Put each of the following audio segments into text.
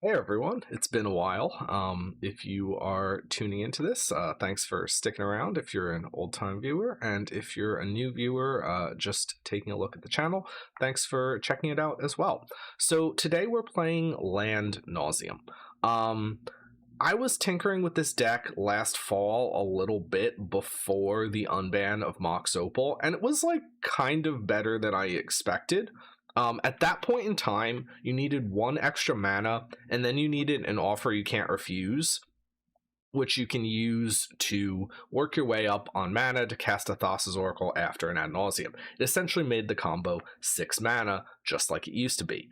Hey everyone, it's been a while. If you are tuning into this, thanks for sticking around if you're an old time viewer, and if you're a new viewer, just taking a look at the channel, thanks for checking it out as well. So today we're playing Land Nauseam. I was tinkering with this deck last fall a little bit before the unban of Mox Opal, and it was like kind of better than I expected. At that point in time, you needed one extra mana, and then you needed an offer you can't refuse, which you can use to work your way up on mana to cast a Thassa's Oracle after an Ad Nauseam. It essentially made the combo 6 mana, just like it used to be.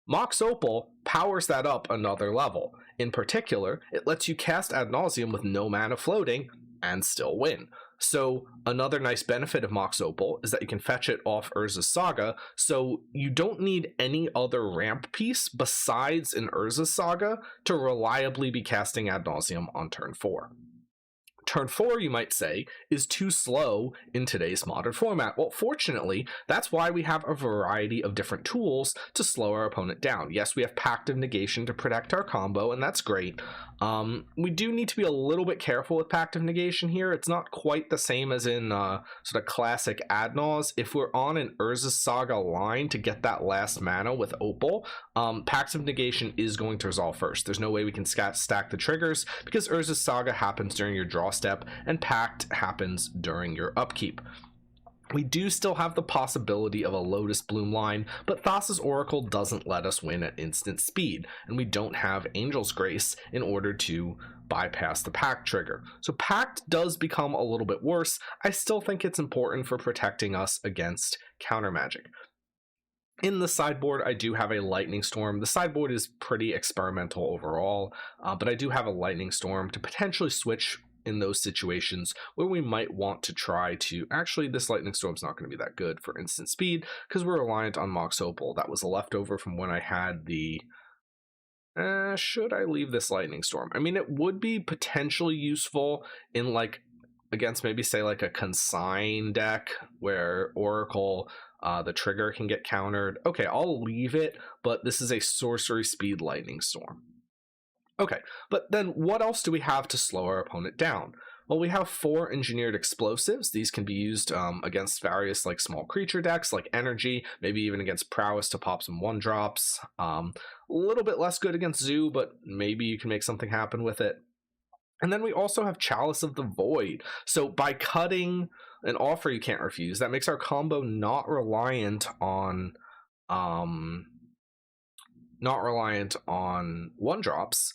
Mox Opal powers that up another level. In particular, it lets you cast Ad Nauseam with no mana floating and still win. So another nice benefit of Mox Opal is that you can fetch it off Urza's Saga, so you don't need any other ramp piece besides an Urza's Saga to reliably be casting Ad Nauseam on turn 4. Turn 4, you might say, is too slow in today's modern format. Well, fortunately, that's why we have a variety of different tools to slow our opponent down. Yes, we have Pact of Negation to protect our combo, and that's great. We do need to be a little bit careful with Pact of Negation here. It's not quite the same as in sort of classic Ad Naus. If we're on an Urza's Saga line to get that last mana with Opal, Pact of Negation is going to resolve first. There's no way we can stack the triggers because Urza's Saga happens during your draw step and Pact happens during your upkeep. We do still have the possibility of a Lotus Bloom line, but Thassa's Oracle doesn't let us win at instant speed, and we don't have Angel's Grace in order to bypass the Pact trigger. So Pact does become a little bit worse. I still think it's important for protecting us against counter magic. In the sideboard, I do have a Lightning Storm. The sideboard is pretty experimental overall, but I do have a Lightning Storm to potentially switch in those situations where we might want to try to... Actually, this Lightning Storm's not going to be that good for instant speed because we're reliant on Mox Opal. That was a leftover from when I had the... should I leave this Lightning Storm? I mean, it would be potentially useful in, like, against maybe, say, like a Consign deck where Oracle... the trigger can get countered. Okay, I'll leave it, but this is a sorcery speed Lightning Storm. Okay, but then what else do we have to slow our opponent down? Well, we have 4 engineered explosives. These can be used against various like small creature decks like Energy, maybe even against Prowess to pop some 1-drops. A little bit less good against Zoo, but maybe you can make something happen with it. And then we also have Chalice of the Void. So by cutting an offer you can't refuse, that makes our combo not reliant on 1-drops.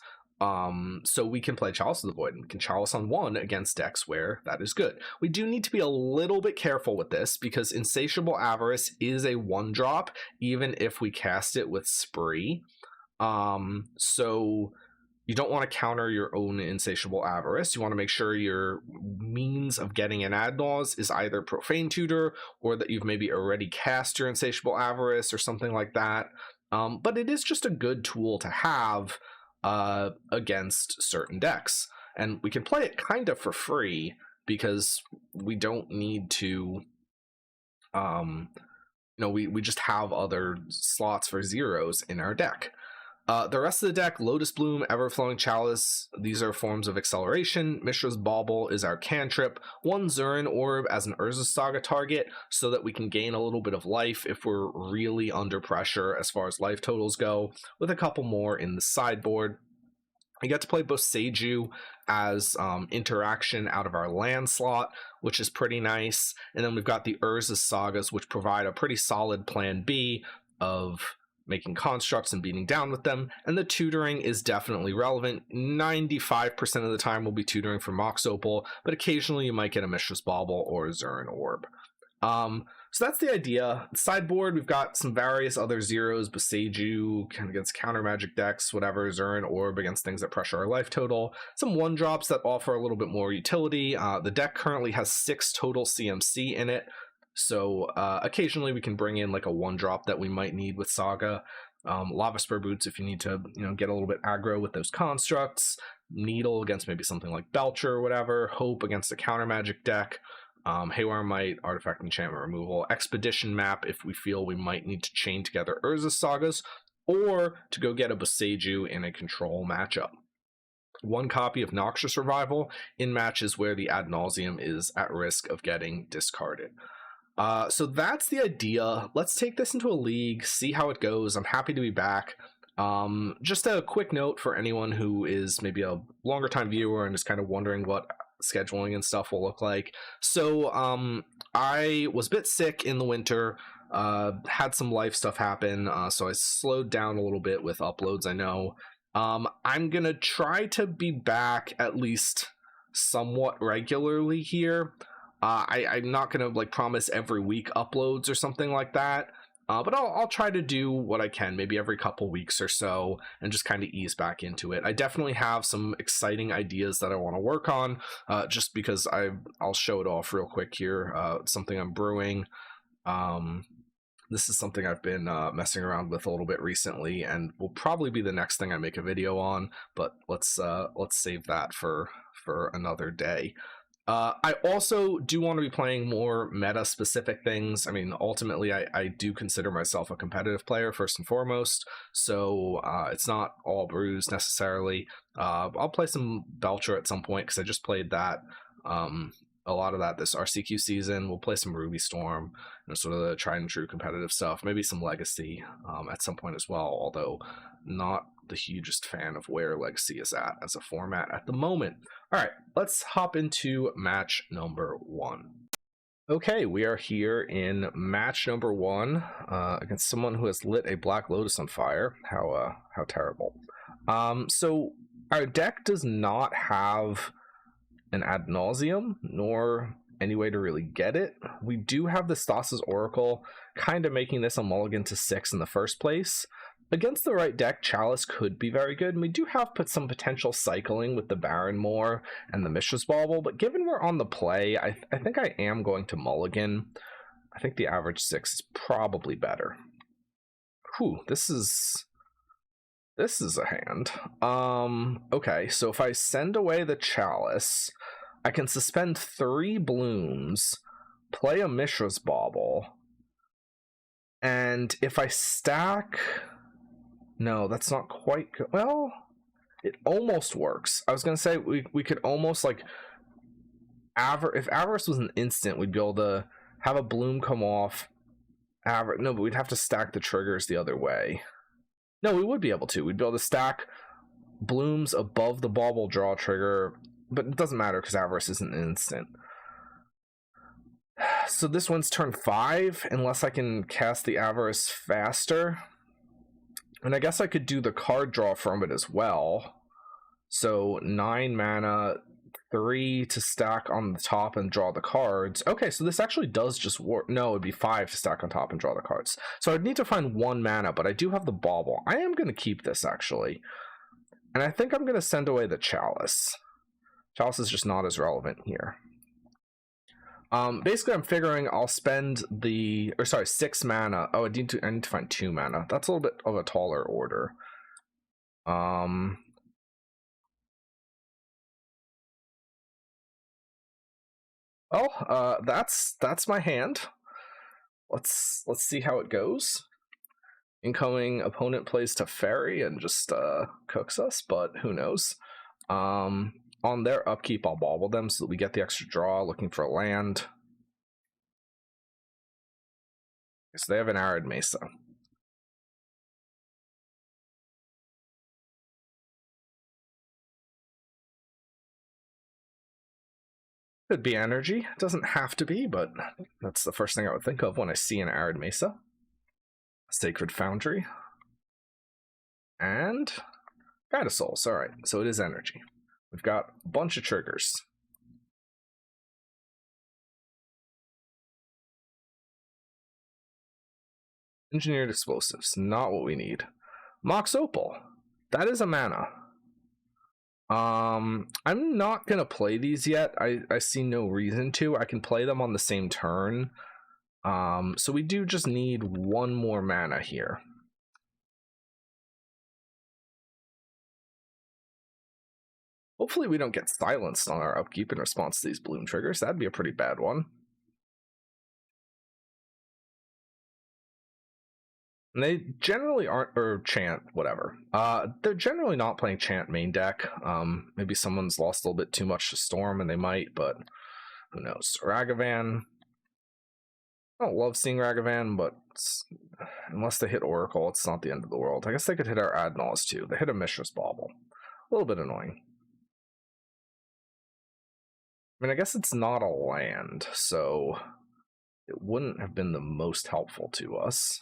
So we can play Chalice of the Void and we can Chalice on 1 against decks where that is good. We do need to be a little bit careful with this because Insatiable Avarice is a 1-drop even if we cast it with Spree. So you don't want to counter your own Insatiable Avarice. You want to make sure your means of getting an Ad Naus is either Profane Tutor or that you've maybe already cast your Insatiable Avarice or something like that. But it is just a good tool to have against certain decks. And we can play it kind of for free because we don't need to... we just have other slots for zeros in our deck. The rest of the deck, Lotus Bloom, Everflowing Chalice, these are forms of acceleration. Mishra's Bauble is our cantrip. 1 Zurin Orb as an Urza's Saga target so that we can gain a little bit of life if we're really under pressure as far as life totals go, with a couple more in the sideboard. We get to play Boseiju as interaction out of our land slot, which is pretty nice. And then we've got the Urza's Sagas, which provide a pretty solid plan B of making constructs and beating down with them, and the tutoring is definitely relevant. 95% of the time we'll be tutoring for Mox Opal, but occasionally you might get a Mishra's Bauble or a Zurin Orb. So that's the idea. Sideboard, we've got some various other zeros, Boseiju against counter magic decks, whatever, Zurin Orb against things that pressure our life total, some 1-drops that offer a little bit more utility. The deck currently has 6 total CMC in it, so occasionally we can bring in like a 1-drop that we might need with Saga. Lava Spur Boots if you need to get a little bit aggro with those constructs. Needle against maybe something like Belcher or whatever. Hope against a counter magic deck. Haywire Might, Artifact Enchantment Removal. Expedition Map if we feel we might need to chain together Urza's Sagas. or to go get a Boseiju in a control matchup. One copy of Noxious Revival in matches where the Ad Nauseam is at risk of getting discarded. So that's the idea. Let's take this into a league, see how it goes. I'm happy to be back. Just a quick note for anyone who is maybe a longer time viewer and is kind of wondering what scheduling and stuff will look like. So I was a bit sick in the winter, had some life stuff happen, so I slowed down a little bit with uploads, I know. I'm gonna try to be back at least somewhat regularly here. I'm not gonna like promise every week uploads or something like that, but I'll try to do what I can, maybe every couple weeks or so, and just kind of ease back into it. I definitely have some exciting ideas that I want to work on, just because I'll show it off real quick here. Something I'm brewing. This is something I've been messing around with a little bit recently, and will probably be the next thing I make a video on. But let's save that for another day. I also do want to be playing more meta-specific things. I mean, ultimately, I do consider myself a competitive player first and foremost, so it's not all brews necessarily. I'll play some Belcher at some point because I just played that. A lot of that this RCQ season. We'll play some Ruby Storm, sort of the tried and true competitive stuff. Maybe some Legacy at some point as well, although not the hugest fan of where Legacy is at as a format at the moment. All right, let's hop into match number 1. Okay, we are here in match number 1 against someone who has lit a Black Lotus on fire. How terrible. So our deck does not have an Ad Nauseam, nor any way to really get it. We do have the Stas's Oracle, kind of making this a mulligan to 6 in the first place. Against the right deck, Chalice could be very good, and we do have some potential cycling with the Baron Moor and the Mishra's Bauble, but given we're on the play, I think I am going to mulligan. I think the average 6 is probably better. Whew, this is a hand. Okay, so if I send away the Chalice, I can suspend 3 blooms, play a Mishra's Bauble, and if I stack... No, that's not quite good. Well, it almost works. I was going to say we could almost, like, if Avarice was an instant, we'd be able to have a bloom come off. No, but we'd have to stack the triggers the other way. No, we would be able to. We'd be able to stack blooms above the Bauble draw trigger, but it doesn't matter because Avarice isn't an instant. So this one's turn 5, unless I can cast the Avarice faster. And I guess I could do the card draw from it as well. So 9 mana, 3 to stack on the top and draw the cards. Okay, so this actually does just work. No, it'd be 5 to stack on top and draw the cards. So I'd need to find 1 mana, but I do have the Bauble. I am going to keep this, actually. And I think I'm going to send away the Chalice. Chalice is just not as relevant here. Basically, I'm figuring I'll spend 6 mana. Oh, I need to find 2 mana. That's a little bit of a taller order. Well, that's my hand. Let's see how it goes. Incoming opponent plays Teferi and just cooks us, but who knows. On their upkeep, I'll bauble them so that we get the extra draw, looking for a land. So they have an Arid Mesa. Could be energy. It doesn't have to be, but that's the first thing I would think of when I see an Arid Mesa. Sacred Foundry. And Guide of Souls. Alright, so it is energy. We've got a bunch of triggers. Engineered Explosives, not what we need. Mox Opal, that is a mana. I'm not gonna play these yet. I see no reason to. I can play them on the same turn. So we do just need 1 more mana here. Hopefully we don't get silenced on our upkeep in response to these bloom triggers. That'd be a pretty bad one. And they generally aren't, or chant, whatever. They're generally not playing chant main deck. Maybe someone's lost a little bit too much to Storm, and they might, but who knows? Ragavan. I don't love seeing Ragavan, but unless they hit Oracle, it's not the end of the world. I guess they could hit our Adnals too. They hit a Mishra's Bauble. A little bit annoying. I mean, I guess it's not a land, so it wouldn't have been the most helpful to us.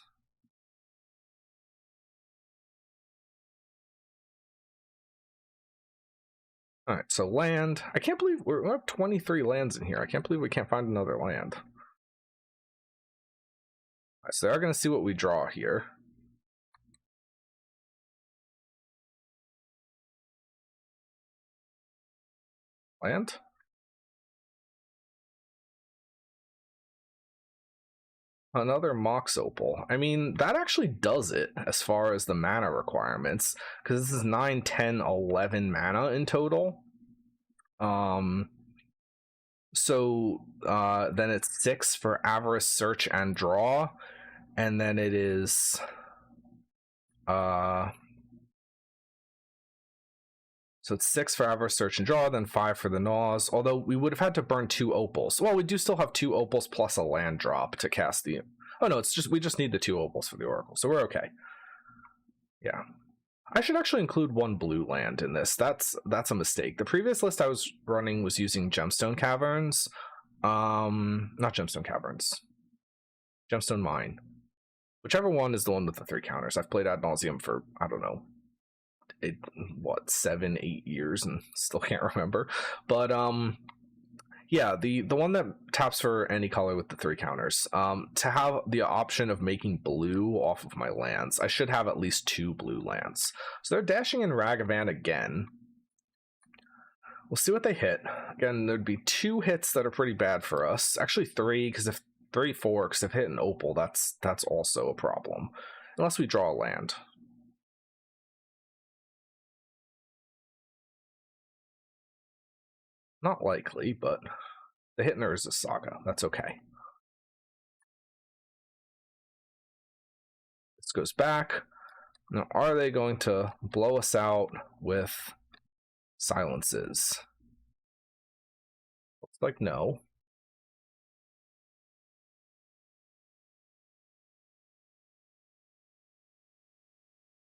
All right, so land. I can't believe we have 23 lands in here. I can't believe we can't find another land. All right, so they're going to see what we draw here. Land. Another Mox Opal. I mean, that actually does it as far as the mana requirements, because this is 9, 10, 11 mana in total. So then it's 6 for Avarice, Search, and Draw, and then it is so it's 6 for Avarice, Search, and Draw, then 5 for the Gnaws, although we would have had to burn 2 Opals. Well, we do still have 2 Opals plus a land drop to cast the... Oh no, it's just we just need the 2 Opals for the Oracle, so we're okay. Yeah. I should actually include 1 blue land in this. That's a mistake. The previous list I was running was using Gemstone Caverns. Not Gemstone Caverns. Gemstone Mine. Whichever one is the one with the 3 counters. I've played Ad Nauseam for, I don't know, 7, 8 years and still can't remember. But yeah, the one that taps for any color with the 3 counters. To have the option of making blue off of my lands, I should have at least 2 blue lands. So they're dashing in Ragavan again. We'll see what they hit. Again, there'd be 2 hits that are pretty bad for us. Actually 3, because if 3, 4, because if hit an Opal, that's also a problem. Unless we draw a land. Not likely, but the Hitner is a Saga. That's okay. This goes back. Now, are they going to blow us out with silences? Looks like no.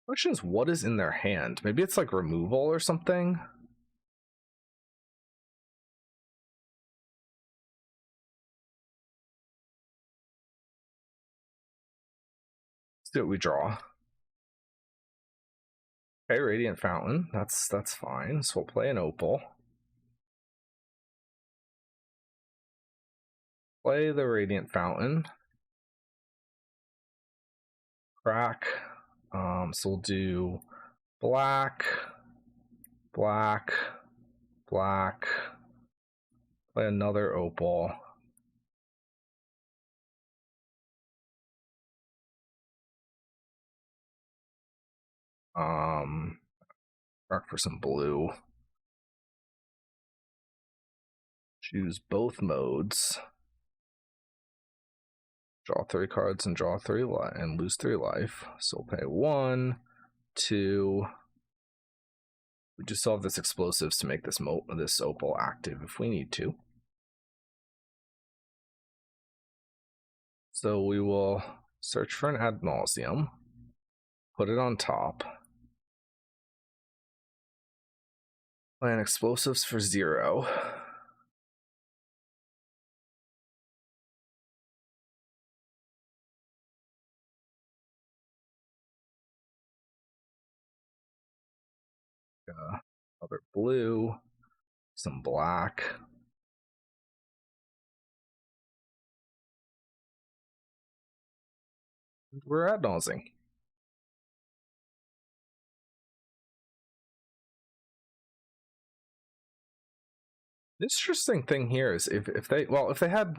Question is, what is in their hand? Maybe it's like removal or something? Let's see what we draw. Okay, Radiant Fountain. That's fine. So we'll play an Opal. Play the Radiant Fountain. Crack. So we'll do black, black, black. Play another Opal. Crack for some blue. Choose both modes. Draw 3 cards and draw 3 life and lose 3 life. So we'll pay 1, 2. We just still have this explosives to make this Opal active if we need to. So we will search for an Ad Nauseam, put it on top, plan explosives for 0. Other blue, some black. We're Ad Nauseam. The interesting thing here is if they had,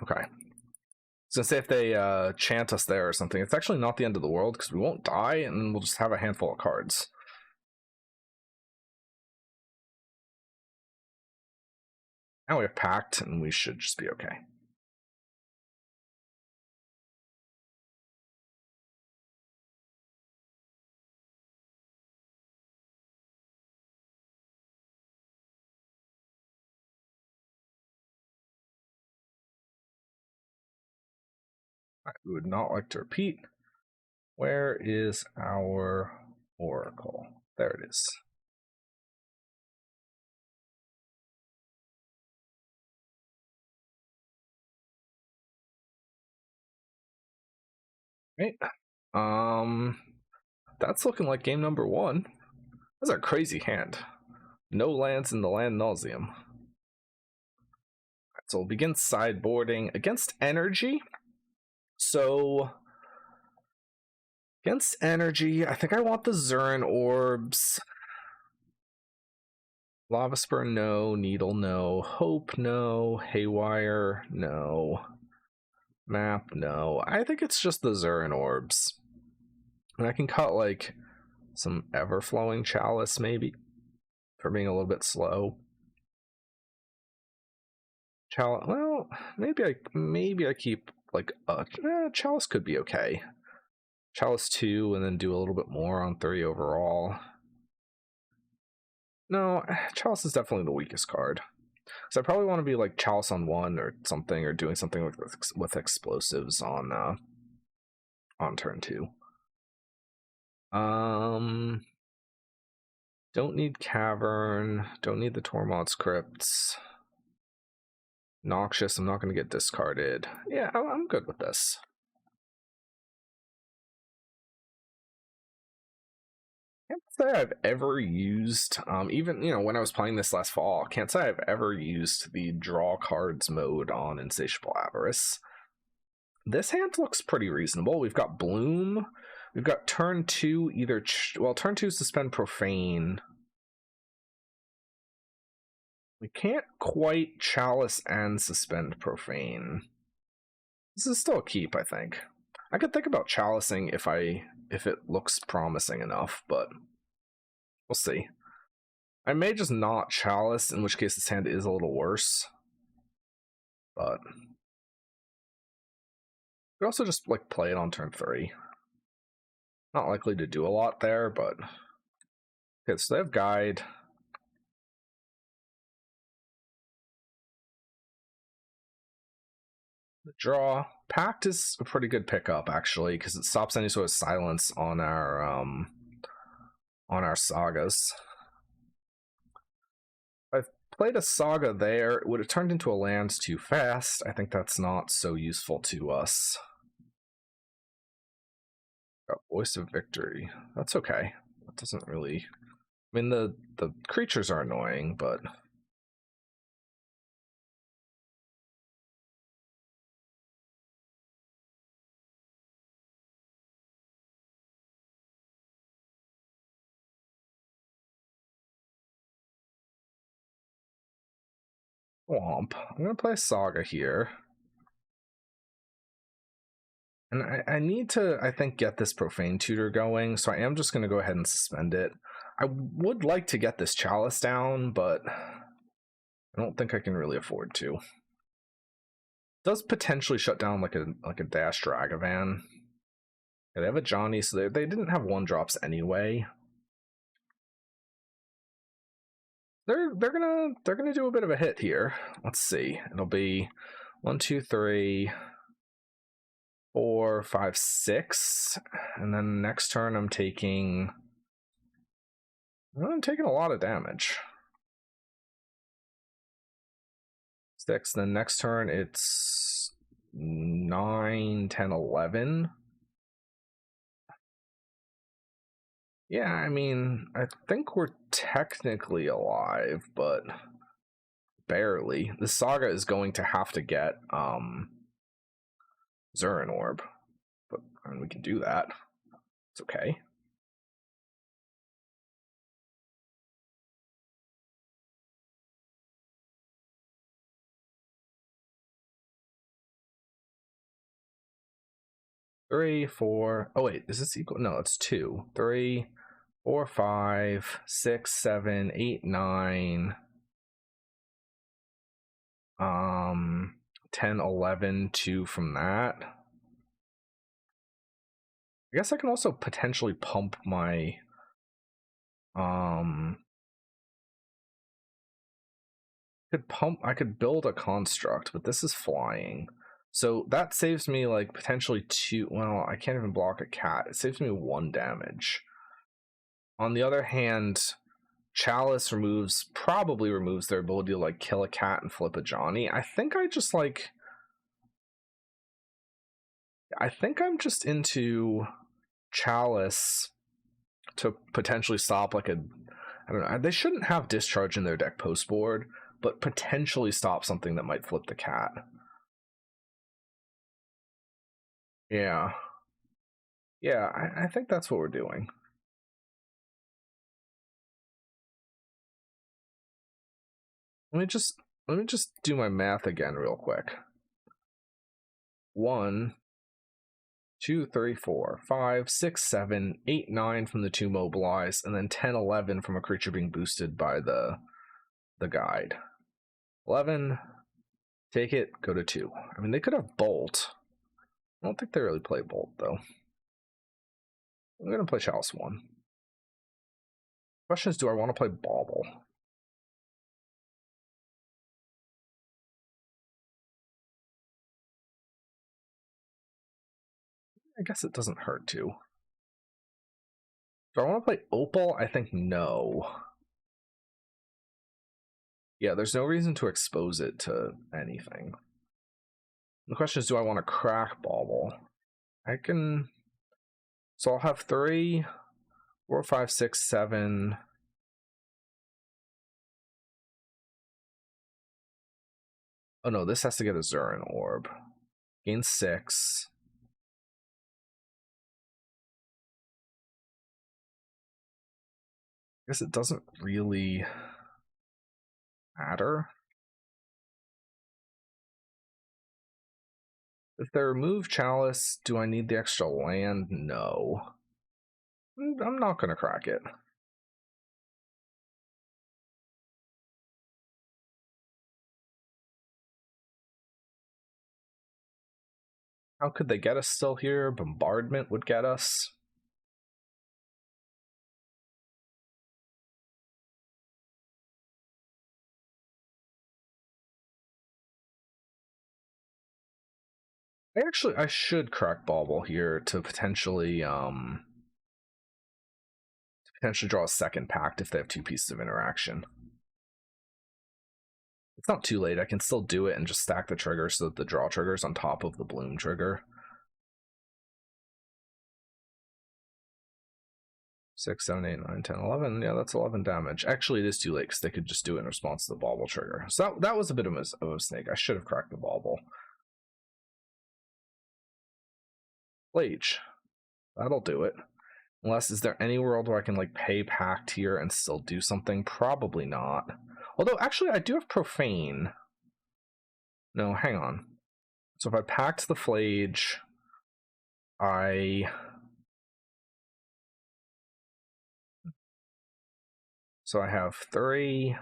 okay, I was gonna say if they chant us there or something, it's actually not the end of the world because we won't die and we'll just have a handful of cards. Now we have Pact and we should just be okay. We would not like to repeat. Where is our Oracle? There it is. Right. That's looking like game number 1. That's a crazy hand. No lands in the Land Nauseam. So we'll begin sideboarding against Energy. So against Energy, I think I want the Zurin Orbs. Lava Spur, no. Needle, no. Hope, no. Haywire, no. Map, no. I think it's just the Zurin Orbs. And I can cut like some Everflowing Chalice maybe for being a little bit slow. Chalice, well, maybe I keep like Chalice could be okay. Chalice 2 and then do a little bit more on 3 overall. No, Chalice is definitely the weakest card. So I probably want to be like Chalice on 1 or something, or doing something with explosives on turn 2. Don't need Cavern, don't need the Tormod's Crypts. Noxious, I'm not going to get discarded. Yeah, I'm good with this. Can't say I've ever used, even, when I was playing this last fall, can't say I've ever used the draw cards mode on Insatiable Avarice. This hand looks pretty reasonable. We've got Bloom. We've got turn 2, either, turn 2 Suspend Profane. We can't quite Chalice and Suspend Profane. This is still a keep, I think. I could think about Chalicing if it looks promising enough, but we'll see. I may just not Chalice, in which case this hand is a little worse. But we could also just like play it on turn 3. Not likely to do a lot there, but okay, so they have Guide. The draw. Pact is a pretty good pickup actually, because it stops any sort of silence on our sagas. I've played a saga there. It would have turned into a land too fast. I think that's not so useful to us. Got Voice of Victory. That's okay. That doesn't really... I mean, the creatures are annoying, but... Womp. I'm going to play a Saga here. And I need to, I think, get this Profane Tutor going, so I am just going to go ahead and suspend it. I would like to get this Chalice down, but I don't think I can really afford to. It does potentially shut down like a Dash Dragavan. Yeah, they have a Johnny, so they didn't have 1-drops anyway. They're gonna do a bit of a hit here. Let's see. It'll be 1, 2, 3, 4, 5, 6, and then next turn I'm taking a lot of damage. 6. Then next turn it's 9, 10, 11. Yeah, I mean, I think we're technically alive, but barely. The Saga is going to have to get Zurin Orb, but I mean, we can do that. It's okay. Three, 4. Oh wait, is this equal? No, it's 2. 3, 4, 5, 6, 7, 8, 9. 10, 11, 2 from that. I guess I can also potentially pump my I could build a construct, but this is flying. So that saves me like potentially 2. Well, I can't even block a cat. It saves me 1 damage. On the other hand, Chalice probably removes their ability to like kill a cat and flip a Johnny. I think I'm just into Chalice to potentially stop like I don't know. They shouldn't have Discharge in their deck post board, but potentially stop something that might flip the cat. Yeah. Yeah, I think that's what we're doing. Let me just do my math again real quick. 1, 2, 3, 4, 5, 6, 7, 8, 9 from the 2 mobilize, and then 10, 11 from a creature being boosted by the guide. 11, take it, go to 2. I mean, they could have Bolt. I don't think they really play Bolt, though. I'm going to play Chalice 1. Question is, do I want to play Bauble? I guess it doesn't hurt to. Do I want to play Opal? I think no. Yeah, there's no reason to expose it to anything. The question is, do I want to crack Bauble? I can... So I'll have 3, 4, 5, 6, 7... Oh no, this has to get a Zurin Orb. Gain 6. I guess it doesn't really matter. If they remove Chalice, do I need the extra land? No. I'm not going to crack it. How could they get us still here? Bombardment would get us. I should crack Bauble here to potentially draw a second pact if they have 2 pieces of interaction. It's not too late. I can still do it and just stack the trigger so that the draw trigger's on top of the bloom trigger. 6, 7, 8, 9, 10, 11. Yeah, that's 11 damage. Actually, it is too late because they could just do it in response to the Bauble trigger. So that was a bit of a mistake. I should have cracked the Bauble. Flage. That'll do it. Unless, is there any world where I can like pay Pact here and still do something? Probably not. Although, actually, I do have Profane. No, hang on. So if I Pact the Flage, So I have 3,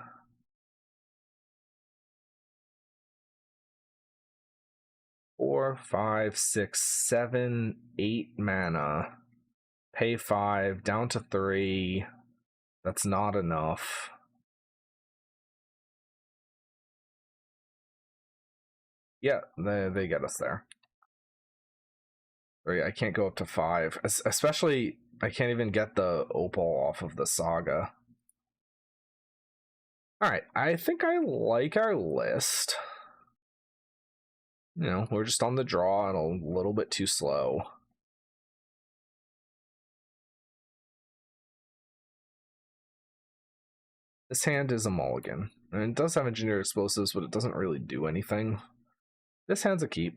4, 5, 6, 7, 8 mana. Pay 5, down to 3. That's not enough. Yeah, they get us there. Right, I can't go up to 5. Especially, I can't even get the Opal off of the Saga. Alright, I think I like our list. You know, we're just on the draw and a little bit too slow. This hand is a mulligan. And it does have engineered explosives, but it doesn't really do anything. This hand's a keep.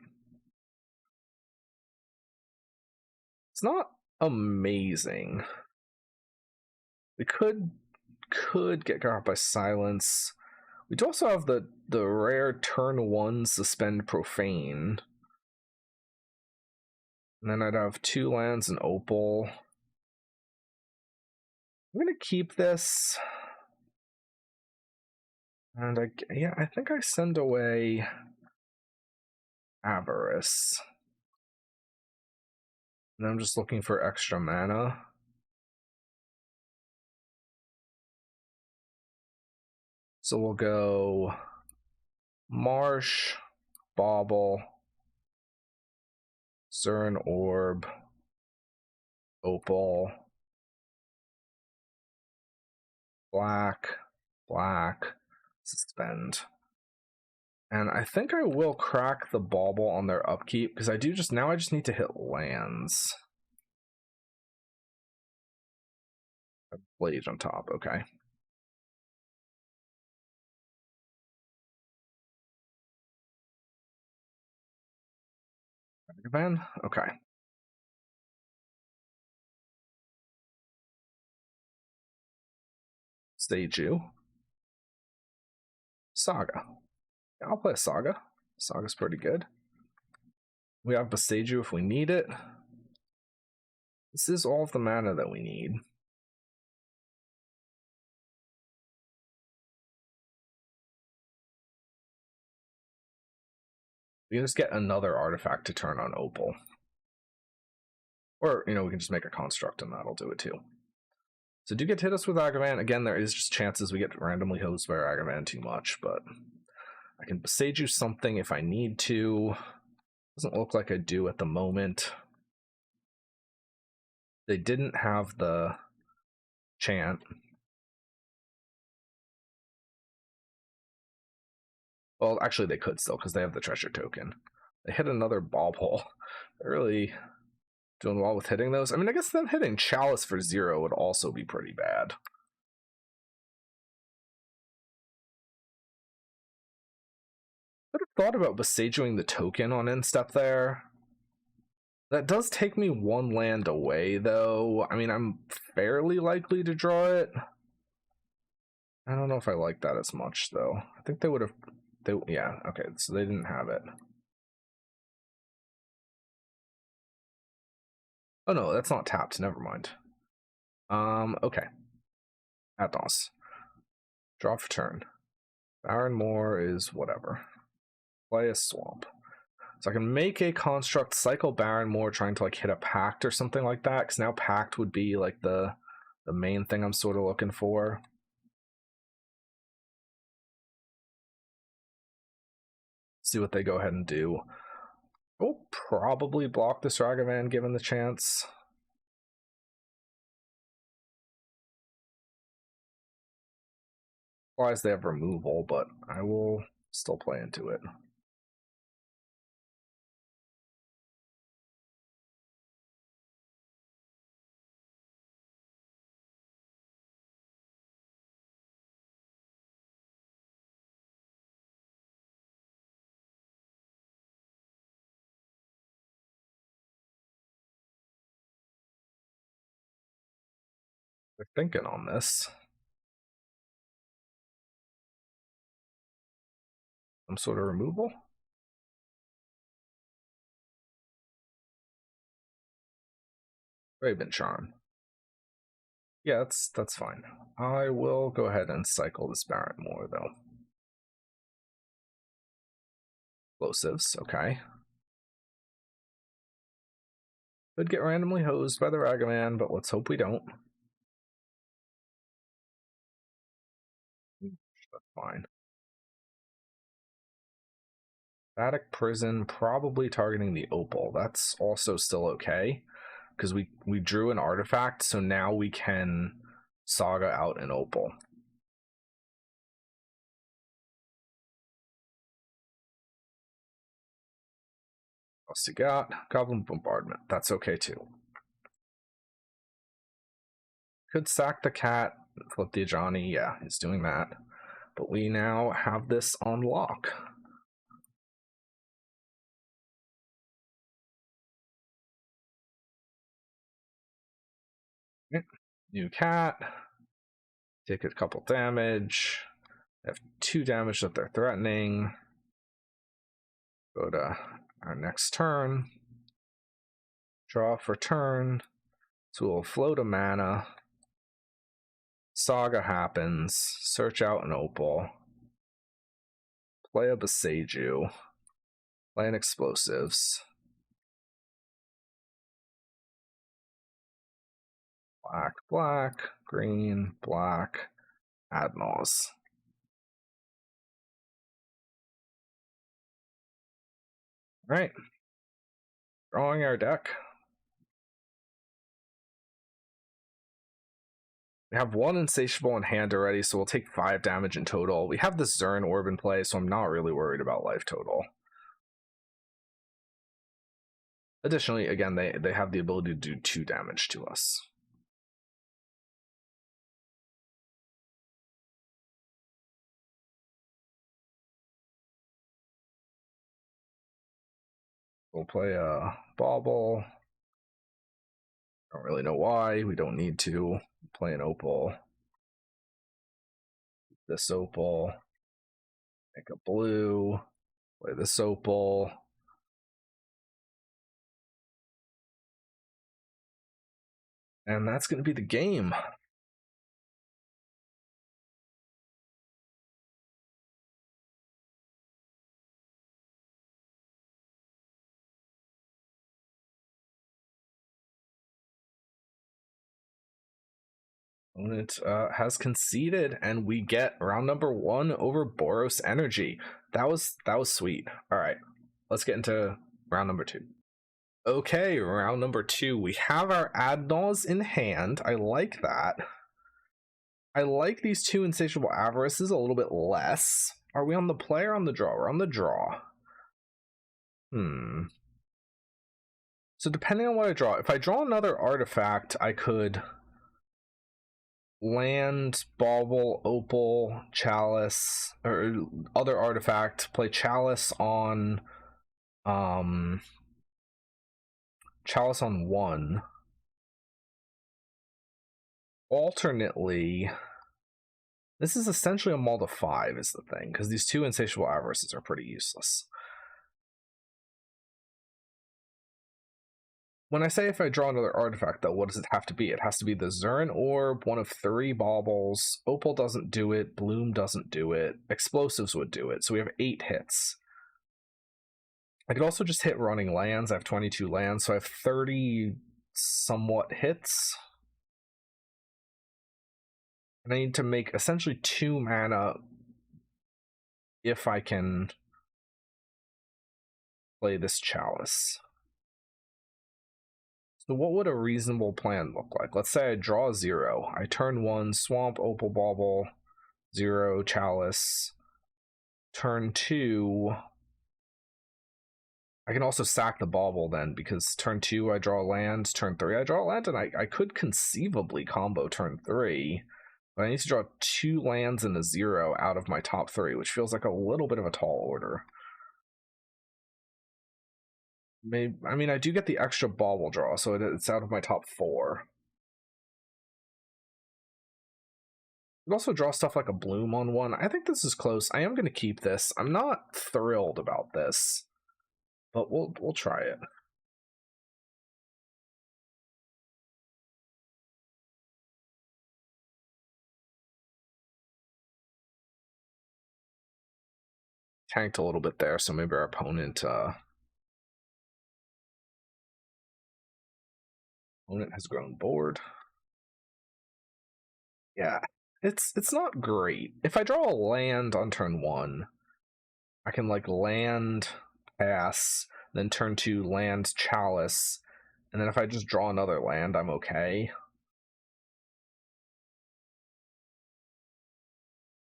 It's not amazing. We could get caught by silence. We do also have the rare turn 1 suspend profane. And then I'd have 2 lands and Opal. I'm gonna keep this. And I think I send away Avarice. And I'm just looking for extra mana. So we'll go Marsh, Bauble, Zern Orb, Opal, black, suspend. And I think I will crack the bauble on their upkeep, because I just need to hit lands. Blade on top, okay. Van, okay. Seiju. Saga. Yeah, I'll play a Saga. Saga's pretty good. We have Boseiju if we need it. This is all of the mana that we need. We can just get another artifact to turn on Opal. Or, we can just make a construct and that'll do it too. So do get to hit us with Agavan. Again, there is just chances we get randomly hosed by Agavan too much, but I can Boseiju something if I need to. Doesn't look like I do at the moment. They didn't have the chant. Well, actually they could still, because they have the treasure token. They hit another bauble. They're really doing well with hitting those. I mean, I guess them hitting Chalice for 0 would also be pretty bad. Could have thought about Besiegeing the token on instep there. That does take me 1 land away, though. I mean, I'm fairly likely to draw it. I don't know if I like that as much, though. I think they would have... yeah, okay, so they didn't have it. Oh no, that's not tapped, never mind. Okay. Atnos. Draw for turn. Baron Moore is whatever. Play a swamp. So I can make a construct, cycle Baron Moore, trying to like hit a pact or something like that, because now pact would be like the main thing I'm sort of looking for. See what they go ahead and do. We'll probably block this Ragavan given the chance. Otherwise they have removal, but I will still play into it. They're thinking on this. Some sort of removal? Raven Charm. Yeah, that's fine. I will go ahead and cycle this Baron Moore, though. Explosives, okay. Could get randomly hosed by the Ragavan, but let's hope we don't. That's fine. Static Prison, probably targeting the Opal. That's also still okay, because we drew an artifact, so now we can Saga out an Opal. What else you got? Goblin Bombardment. That's okay too. Could sack the cat, flip the Ajani. Yeah, he's doing that. But we now have this on lock. New cat. Take a couple damage. They have 2 damage that they're threatening. Go to our next turn. Draw for turn. So we'll float a mana. Saga happens. Search out an Opal. Play a Boseiju. Play an Explosives. Black, black, green, black, Adnals. All right. Drawing our deck. We have one Insatiable in hand already, so we'll take 5 damage in total. We have this Zern Orb in play, so I'm not really worried about life total. Additionally, again, they have the ability to do 2 damage to us. We'll play a Bauble. Don't really know why. We don't need to. Play an Opal. This Opal. Make a blue. Play this Opal. And that's going to be the game. Opponent has conceded, and we get round number 1 over Boros Energy. That was sweet. All right, let's get into round number 2. Okay, round number 2. We have our Land Nauseam in hand. I like that. I like these 2 Insatiable Avarices a little bit less. Are we on the play or on the draw? We're on the draw. So depending on what I draw, if I draw another artifact, I could land, Bauble, Opal, Chalice, or other artifact, play Chalice on Chalice on 1. Alternately, this is essentially a mull to 5 is the thing, because these 2 Insatiable Avarices are pretty useless. When I say if I draw another artifact, though, what does it have to be? It has to be the Zern Orb, one of 3 Baubles. Opal doesn't do it. Bloom doesn't do it. Explosives would do it. So we have 8 hits. I could also just hit running lands. I have 22 lands, so I have 30 somewhat hits. And I need to make essentially 2 mana if I can play this Chalice. So what would a reasonable plan look like? Let's say I draw 0. I turn 1, Swamp, Opal, Bauble, 0, Chalice. Turn 2... I can also sack the Bauble then, because turn 2 I draw a land, turn 3 I draw a land, and I could conceivably combo turn 3, but I need to draw 2 lands and a 0 out of my top 3, which feels like a little bit of a tall order. Maybe, I mean, I do get the extra Bauble draw, so it's out of my top 4. I'd also draw stuff like a Bloom on 1. I think this is close. I am going to keep this. I'm not thrilled about this, but we'll try it. Tanked a little bit there, so maybe our opponent has grown bored. Yeah, it's not great. If I draw a land on turn 1, I can like land, pass, then turn 2 land Chalice, and then if I just draw another land, I'm okay.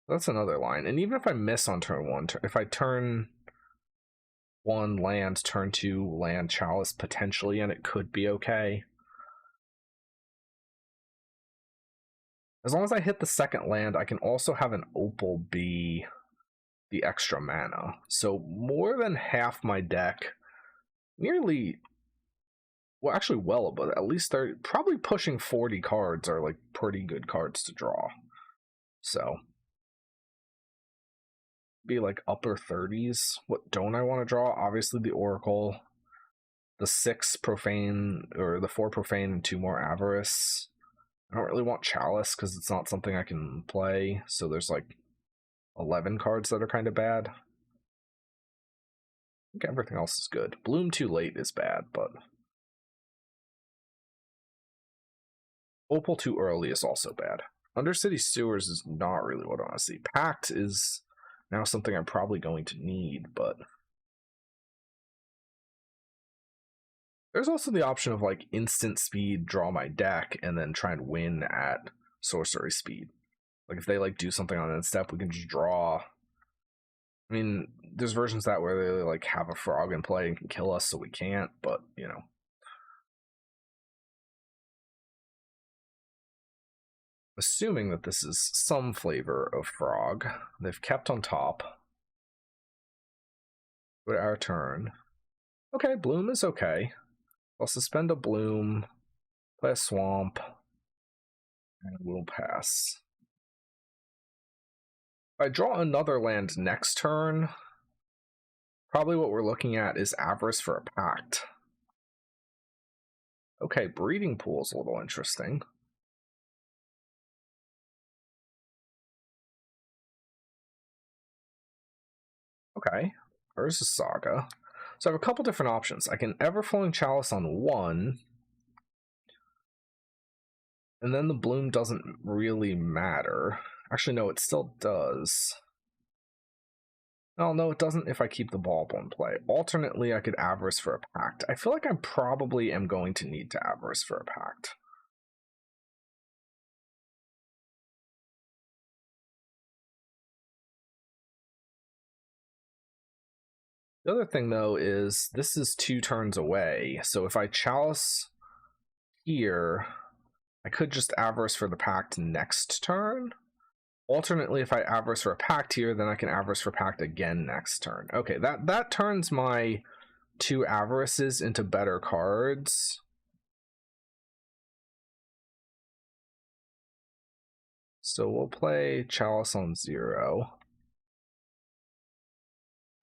That's another line. And even if I miss on turn 1, if I turn 1 land, turn 2 land Chalice potentially, and it could be okay. As long as I hit the second land, I can also have an Opal be the extra mana. So more than half my deck, nearly, well, actually well above, at least 30, probably pushing 40 cards are like pretty good cards to draw. So be like upper 30s. What don't I want to draw? Obviously the Oracle, the 6 Profane, or the 4 Profane and 2 more Avarice. I don't really want Chalice because it's not something I can play, so there's like 11 cards that are kind of bad. I think everything else is good. Bloom too late is bad, but Opal too early is also bad. Undercity Sewers is not really what I want to see. Pact is now something I'm probably going to need, but There's also the option of like instant speed, draw my deck, and then try and win at sorcery speed. Like if they like do something on that step, we can just draw. I mean, there's versions that where they like have a frog in play and can kill us, so we can't. But you know, assuming that this is some flavor of frog, they've kept on top. Go to our turn. Okay, bloom is okay. I'll suspend a bloom, play a swamp, and we'll pass. If I draw another land next turn, probably what we're looking at is Avarice for a Pact. Okay, Breeding Pool's a little interesting. Okay, Urza Saga. So I have a couple different options. I can Everflowing Chalice on one, and then the bloom doesn't really matter. Actually, no, it still does. Oh, no, it doesn't if I keep the Bauble in play. Alternately, I could Avarice for a Pact. I feel like I probably am going to need to Avarice for a Pact. The other thing, though, is this is 2 turns away. So if I Chalice here, I could just Avarice for the Pact next turn. Alternately, if I Avarice for a Pact here, then I can Avarice for Pact again next turn. Okay, that turns my 2 Avarices into better cards. So we'll play Chalice on 0.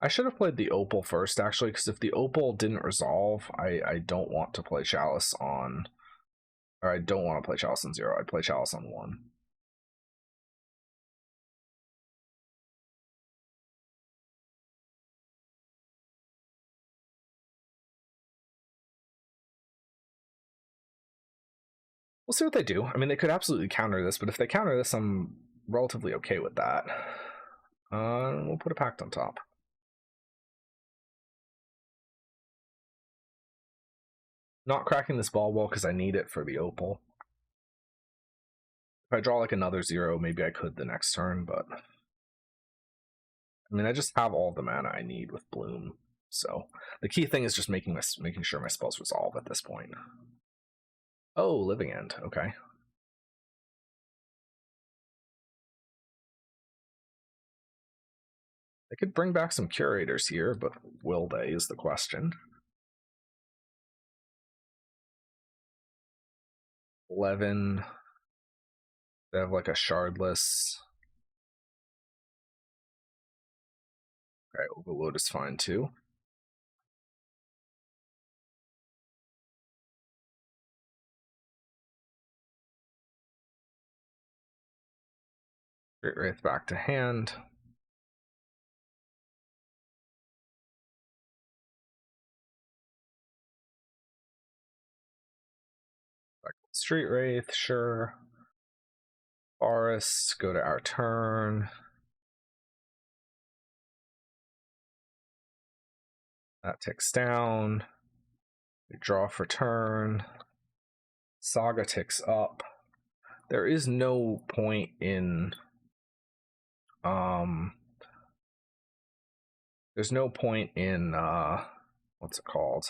I should have played the Opal first, actually, because if the Opal didn't resolve, I don't want to play Chalice on... Or I don't want to play Chalice on 0. I'd play Chalice on 1. We'll see what they do. I mean, they could absolutely counter this, but if they counter this, I'm relatively okay with that. We'll put a Pact on top. Not cracking this ball wall because I need it for the Opal. If I draw like another 0, maybe I could the next turn, but... I mean, I just have all the mana I need with Bloom. So the key thing is just making sure my spells resolve at this point. Oh, Living End. Okay. They could bring back some Curators here, but will they is the question. 11. They have like a Shardless. Okay, Overload is fine too. Great Wraith back to hand. Back to Street Wraith, sure. Boros, go to our turn. That ticks down. We draw for turn. Saga ticks up. There is no point in there's no point in what's it called?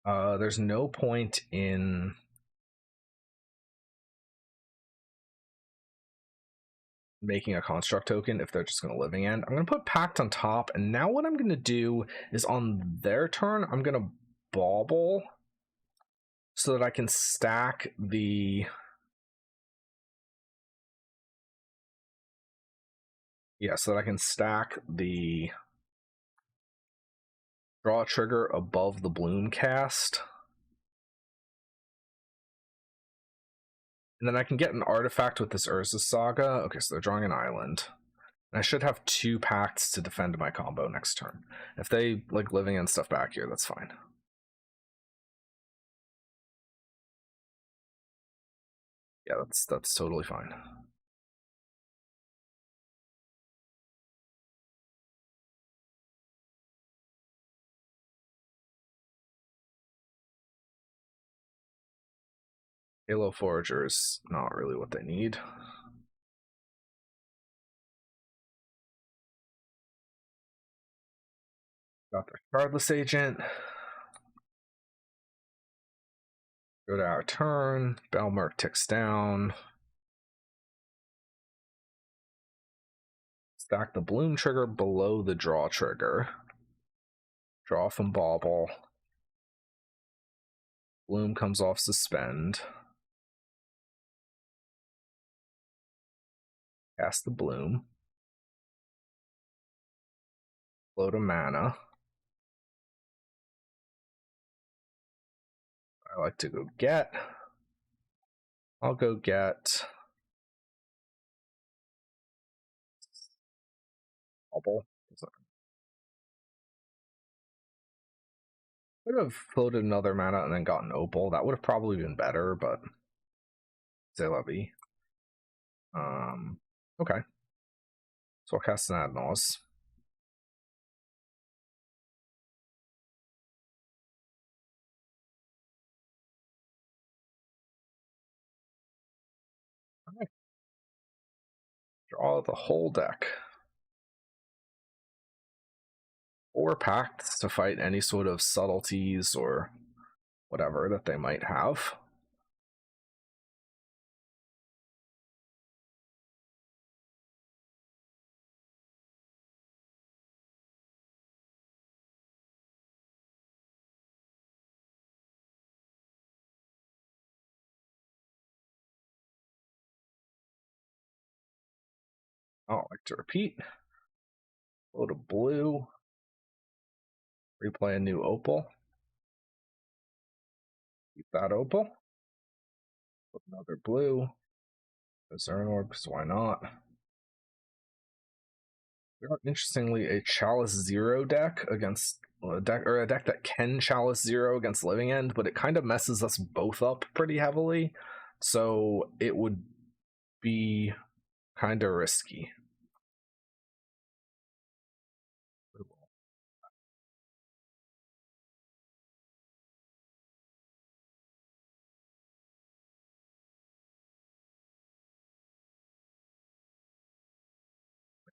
There's no point in making a construct token if they're just going to Living End. I'm going to put Pact on top, and now what I'm going to do is on their turn, I'm going to Bauble so that I can stack the... Yeah, so that I can stack the draw trigger above the Bloom cast. And then I can get an artifact with this Urza Saga. Okay, so they're drawing an island. And I should have 2 Pacts to defend my combo next turn. If they like Living End stuff back here, that's fine. Yeah, that's totally fine. Halo Forager's not really what they need. Got the Shardless Agent. Go to our turn. Belmerk ticks down. Stack the Bloom trigger below the draw trigger. Draw from Bauble. Bloom comes off Suspend. Cast the Bloom. Load a mana. I like to go get. I'll go get Bauble. Could have floated another mana and then gotten Opal. That would have probably been better, but c'est la vie. Okay. So I'll cast an Land Nauseam. Right. Draw the whole deck. 4 pacts to fight any sort of subtleties or whatever that they might have. Oh, I like to repeat. Load a blue. Replay a new Opal. Keep that Opal. Put another blue. Zern Orb, because why not? We are interestingly a Chalice 0 deck against a deck that can Chalice 0 against Living End, but it kind of messes us both up pretty heavily. So it would be kind of risky.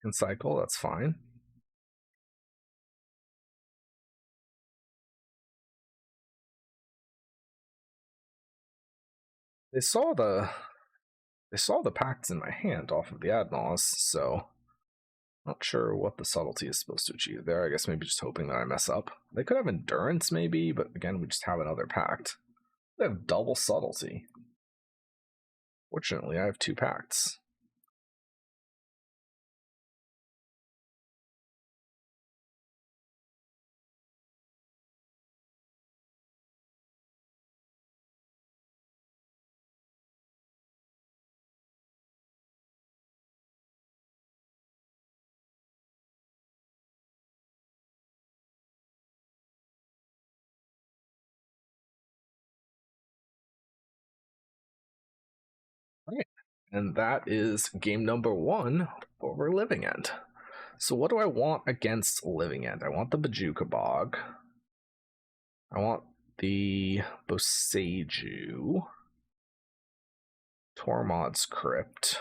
Can cycle, that's fine. They saw the pacts in my hand off of the Adnos, so not sure what the subtlety is supposed to achieve there. I guess maybe just hoping that I mess up. They could have endurance maybe, but again, we just have another pact. They have double subtlety. Fortunately, I have 2 pacts. Right. And that is game number 1 over Living End. So what do I want against Living End? I want the Bajuka Bog. I want the Boseiju. Tormod's Crypt.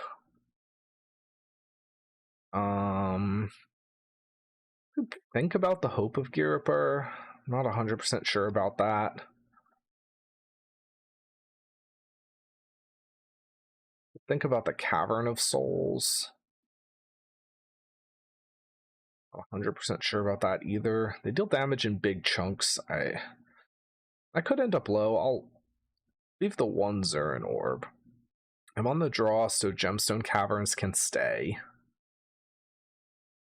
Think about the Hope of Giripur. Not 100% sure about that. Think about the Cavern of Souls. Not 100% sure about that either. They deal damage in big chunks. I could end up low. I'll leave the 1 Zern Orb. I'm on the draw, so Gemstone Caverns can stay.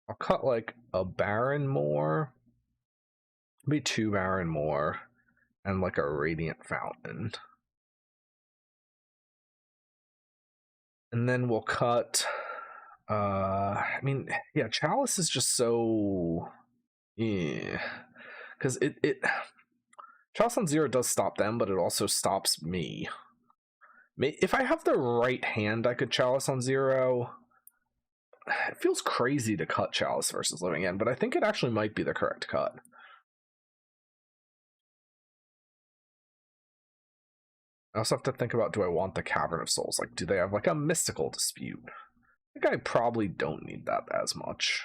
I'll cut like a Baron more, maybe 2 Baron more, and like a Radiant Fountain. And then we'll cut, I mean, yeah, Chalice is just so, yeah, because Chalice on 0 does stop them, but it also stops me. If I have the right hand, I could Chalice on 0. It feels crazy to cut Chalice versus Living End, but I think it actually might be the correct cut. I also have to think about, do I want the Cavern of Souls? Like, do they have like a mystical dispute? I think I probably don't need that as much.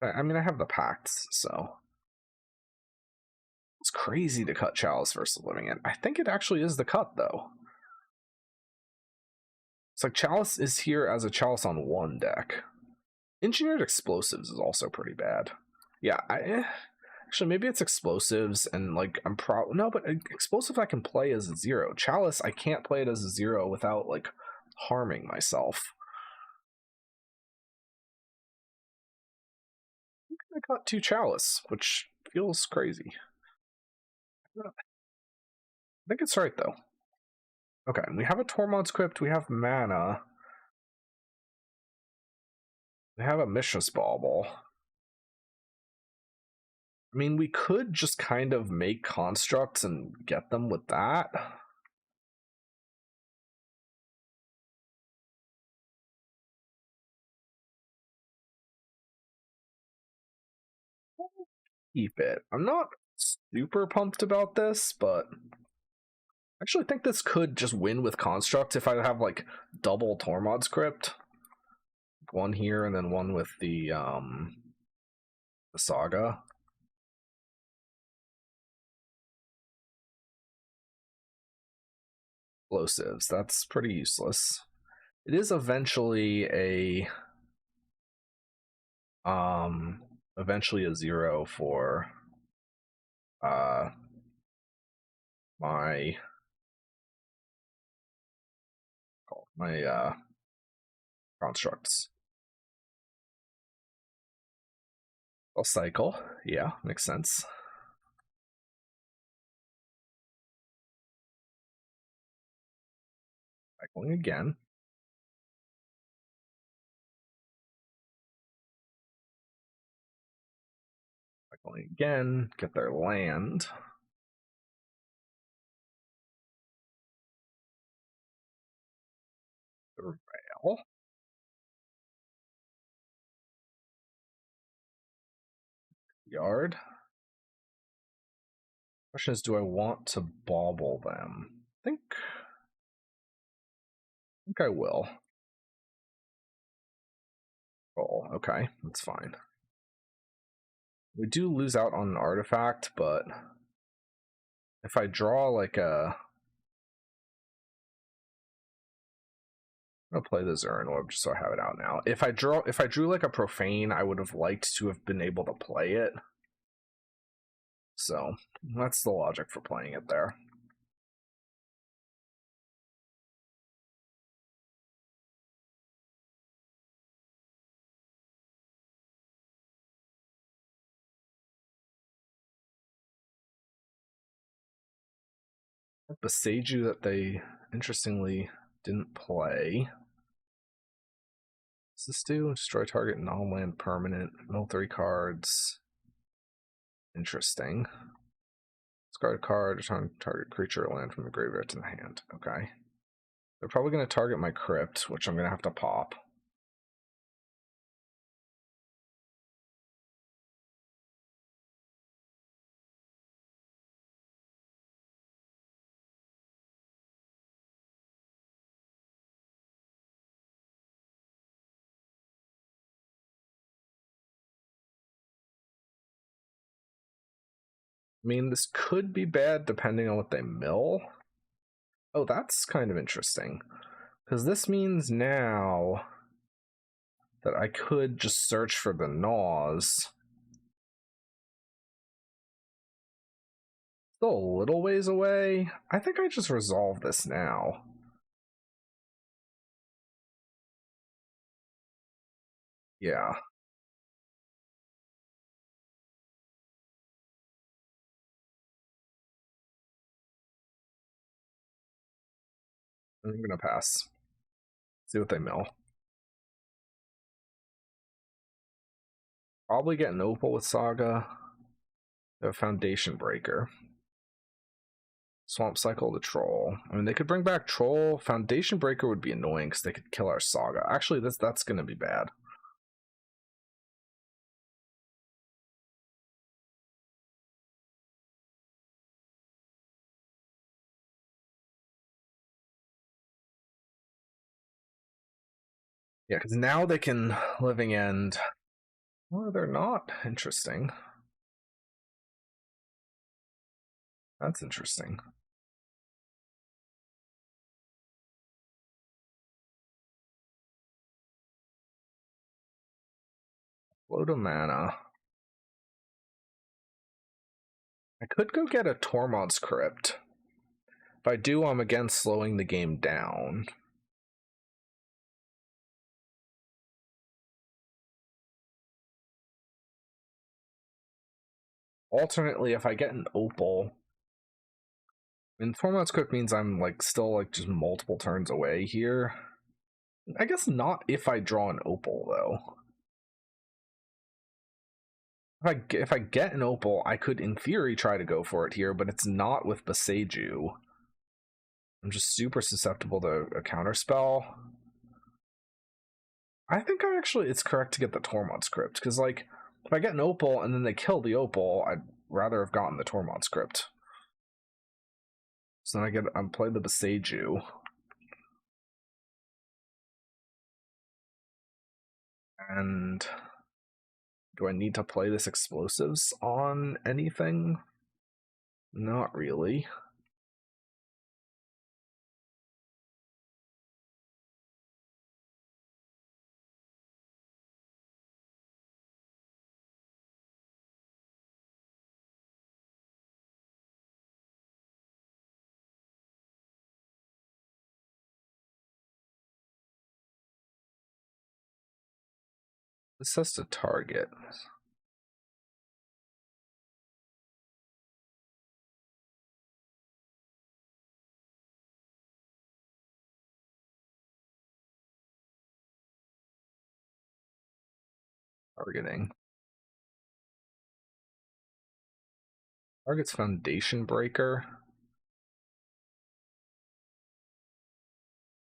I mean, I have the pacts, so it's crazy to cut Chalice versus Living End. I think it actually is the cut, though. It's like Chalice is here as a Chalice on one deck. Engineered Explosives is also pretty bad. Yeah, actually, maybe it's Explosives, and like no, but Explosive I can play as a 0. Chalice, I can't play it as a 0 without like harming myself. I got 2 Chalice, which feels crazy. I think it's right though. Okay, we have a Tormod's Crypt, we have mana. We have a Mishra's Bauble. I mean, we could just kind of make constructs and get them with that. Keep it. I'm not super pumped about this, but I actually think this could just win with constructs if I have like double Tormod's Crypt. One here and then one with the Saga. Explosives. That's pretty useless. It is eventually a eventually a 0 for my constructs. I'll cycle. Yeah, makes sense. Cycling again. Cycling again. Get their land. The rail. Yard. Question is, do I want to bauble them? I think I will. Oh, okay, that's fine. We do lose out on an artifact, but if I draw like a... I'm gonna play the Zurin Orb just so I have it out now. If I drew like a profane, I would have liked to have been able to play it. So that's the logic for playing it there. Beseiju that they interestingly didn't play. What's this do? Destroy target non-land permanent. Mill 3 cards. Interesting. Discard a card, return target creature or land from the graveyard to the hand. Okay. They're probably going to target my crypt, which I'm going to have to pop. I mean, this could be bad depending on what they mill. Oh, that's kind of interesting. Because this means now that I could just search for the Gnaws. Still a little ways away. I think I just resolve this now. Yeah. I'm gonna pass. See what they mill. Probably get an Opal with Saga. They have Foundation Breaker. Swamp Cycle the Troll. I mean, they could bring back Troll. Foundation Breaker would be annoying because they could kill our Saga. Actually, that's gonna be bad. Yeah, because now they can Living End. Or they're not. Interesting. That's interesting. Load of mana. I could go get a Tormod's Crypt. If I do, I'm again slowing the game down. Alternately, if I get an Opal, and Tormod's Crypt means I'm like still like just multiple turns away here. I guess not if I draw an Opal though. If I get an Opal, I could in theory try to go for it here, but it's not with Boseiju. I'm just super susceptible to a counterspell. I think it's correct to get the Tormod's Crypt, because like if I get an Opal and then they kill the Opal, I'd rather have gotten the Tormod's Crypt. So then I play the Boseiju. And do I need to play this explosives on anything? Not really. This has to target. Targeting. Target's Foundation Breaker.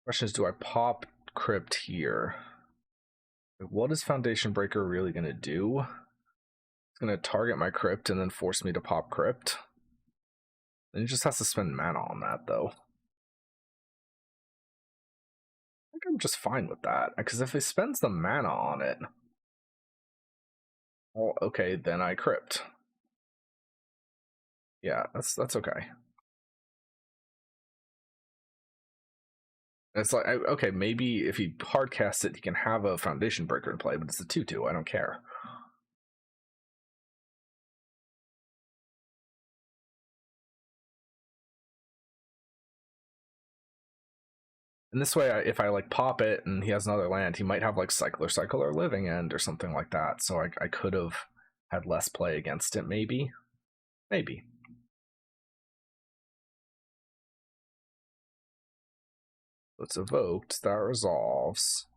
Question is, do I pop Crypt here? What is Foundation Breaker really going to do? It's going to target my Crypt and then force me to pop Crypt. And he just has to spend mana on that, though. I think I'm just fine with that, because if he spends the mana on it, well, okay, then I Crypt. Yeah, that's okay. It's like, okay, maybe if he hardcasts it, he can have a Foundation Breaker in play, but it's a 2/2. I don't care. And this way, if I like pop it and he has another land, he might have like Cycler, Living End or something like that. So I could have had less play against it, maybe. Maybe. It's evoked. That resolves.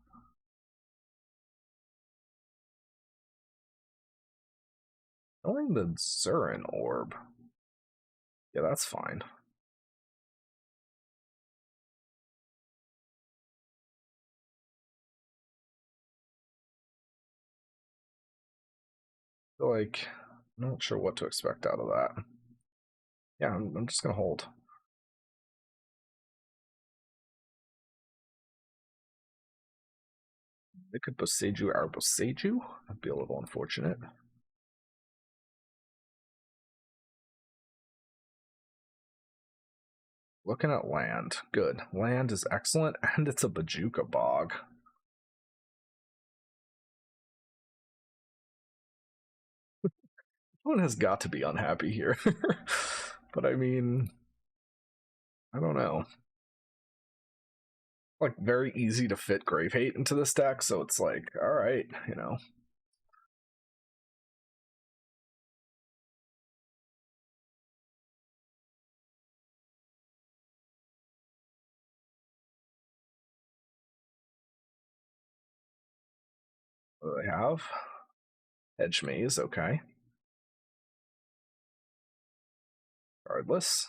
Knowing the Zurin Orb. Yeah, that's fine. Like, I'm not sure what to expect out of that. Yeah, I'm just gonna hold. They could Boseiju our Boseiju. That'd be a little unfortunate. Looking at land. Good. Land is excellent, and it's a Bajuka Bog. One has got to be unhappy here. But I mean, I don't know. Like, very easy to fit Grave Hate into this deck, so it's like, alright, you know. What do they have? Hedge Maze, okay. Regardless.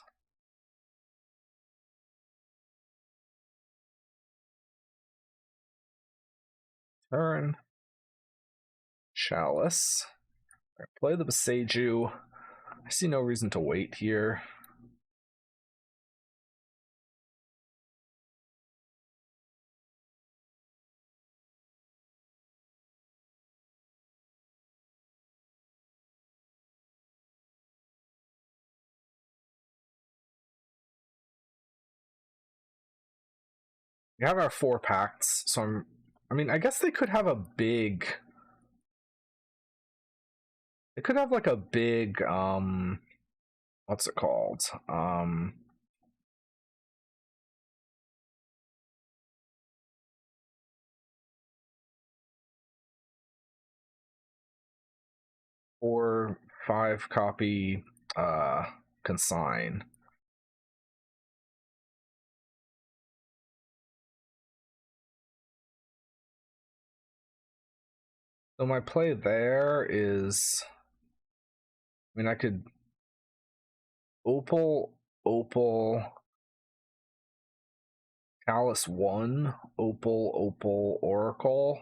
Turn. Chalice. Right, play the Boseiju. I see no reason to wait here. We have our 4 pacts, so I mean, I guess they could have a big... They could have like a big, what's it called? Or 5 copy consign. So my play there is, I mean, I could Opal, Chalice 1, Opal, Oracle,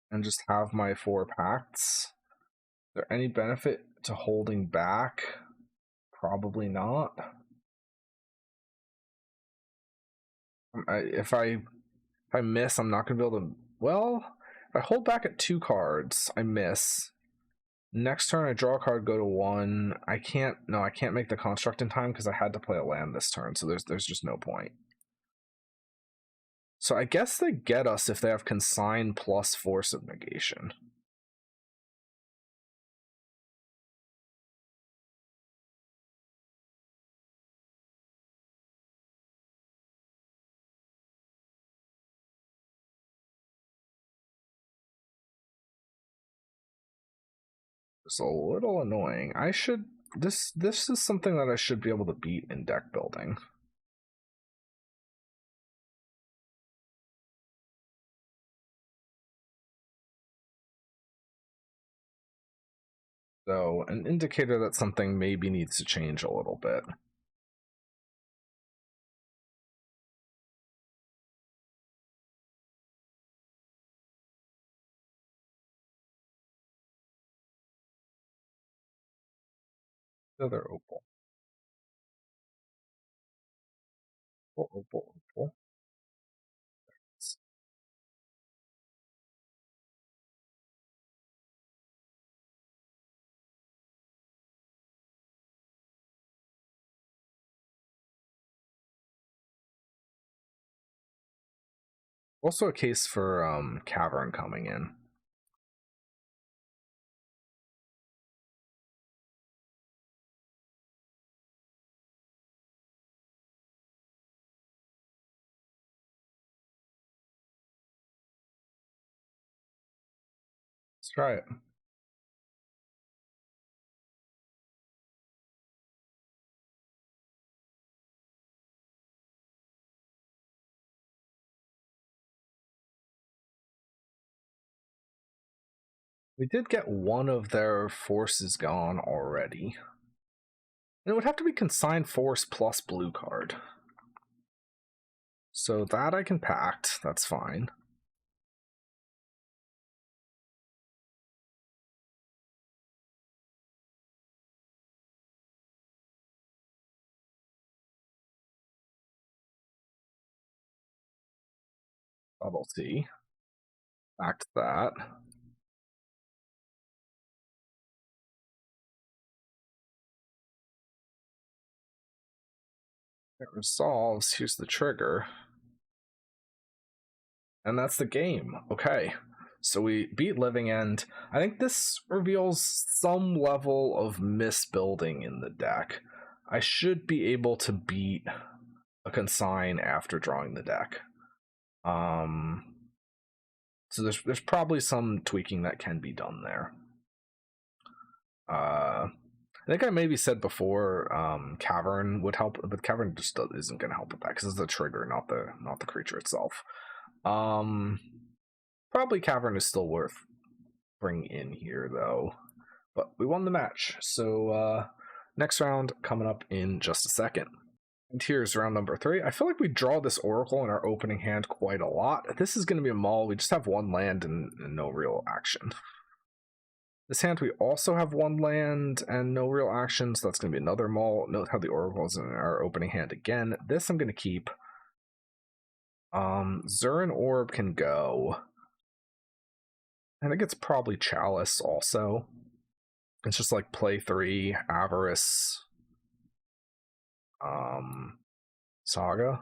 and just have my 4 pacts. Is there any benefit to holding back? Probably not. If I miss, I'm not gonna be able to. Well, if I hold back at 2 cards, I miss. Next turn, I draw a card, go to 1. I can't. No, I can't make the construct in time because I had to play a land this turn. So there's just no point. So I guess they get us if they have consign plus force of negation. It's a little annoying. I should. This is something that I should be able to beat in deck building. So an indicator that something maybe needs to change a little bit. Other Opal. Opal. Also a case for Cavern coming in. Let's try it. We did get one of their forces gone already. And it would have to be consign force plus blue card. So that I can pact, that's fine. Bubble T. Pact that. It resolves, here's the trigger. And that's the game. Okay. So we beat Living End. I think this reveals some level of misbuilding in the deck. I should be able to beat a consign after drawing the deck. So there's probably some tweaking that can be done there. I think I maybe said before Cavern would help, but Cavern just isn't going to help with that because it's the trigger, not the creature itself. Probably Cavern is still worth bringing in here though, but we won the match. So next round coming up in just a second. And here's round number 3. I feel like we draw this Oracle in our opening hand quite a lot. This is going to be a maul. We just have 1 land and no real action. This hand, we also have 1 land and no real action, so that's going to be another maul. Note how the Oracle is in our opening hand again. This I'm going to keep. Zurin Orb can go. I think it's probably Chalice also. It's just like play 3, Avarice. Saga.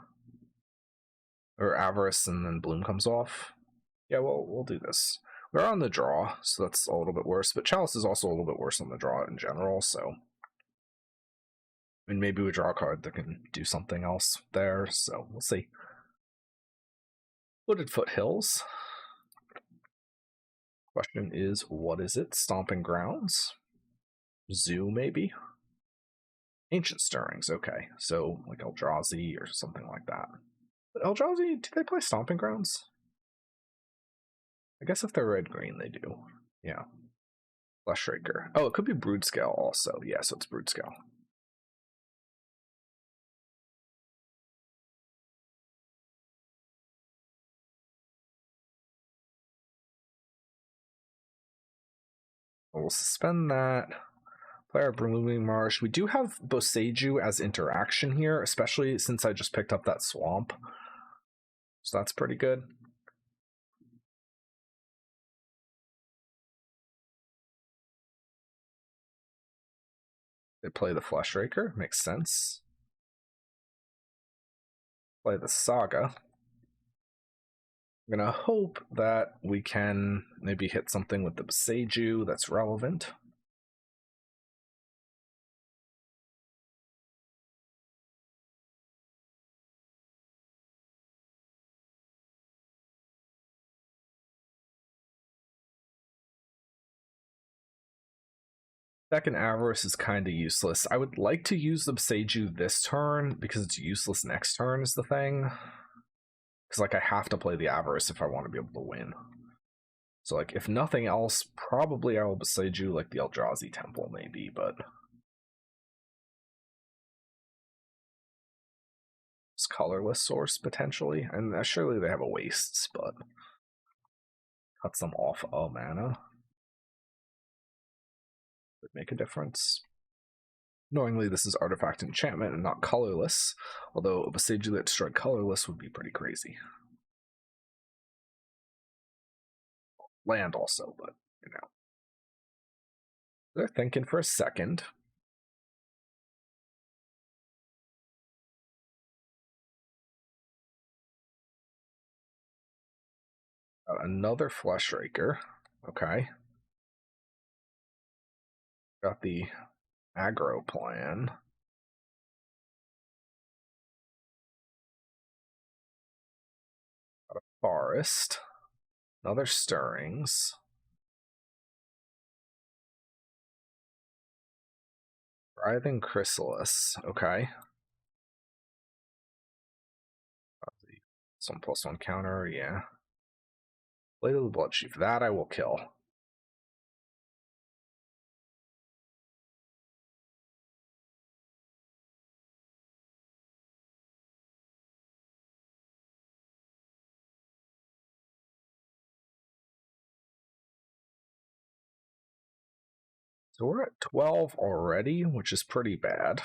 Or Avarice and then Bloom comes off. Yeah, well, we'll do this. We're on the draw, so that's a little bit worse. But Chalice is also a little bit worse on the draw in general, so... I mean, maybe we draw a card that can do something else there, so we'll see. Wooded Foothills. Question is, what is it? Stomping Grounds? Zoo, maybe? Ancient Stirrings, okay. So, like Eldrazi or something like that. But Eldrazi, do they play Stomping Grounds? I guess if they're red-green, they do. Yeah. Fleshraker. Oh, it could be Broodscale also. Yeah, so it's Broodscale. We'll suspend that. Player Blooming Marsh. We do have Boseiju as interaction here, especially since I just picked up that swamp. So that's pretty good. They play the Fleshraker. Makes sense. Play the Saga. I'm going to hope that we can maybe hit something with the Boseiju that's relevant. Second Avarice is kind of useless. I would like to use the Boseiju this turn because it's useless next turn is the thing. Because like I have to play the Avarice if I want to be able to win. So like if nothing else, probably I will Boseiju like the Eldrazi Temple maybe, but it's colorless source potentially, and surely they have a wastes, but cuts them off a mana. Would make a difference. Knowingly, this is artifact enchantment and not colorless, although a Boseiju that destroyed colorless would be pretty crazy. Land also, but you know. They're thinking for a second. Got another Fleshraker. Okay. Got the aggro plan. Got a forest. Another stirrings. Writhing Chrysalis. Okay. Some +1 counter, yeah. Blade of the Bloodchief. That I will kill. So we're at 12 already, which is pretty bad.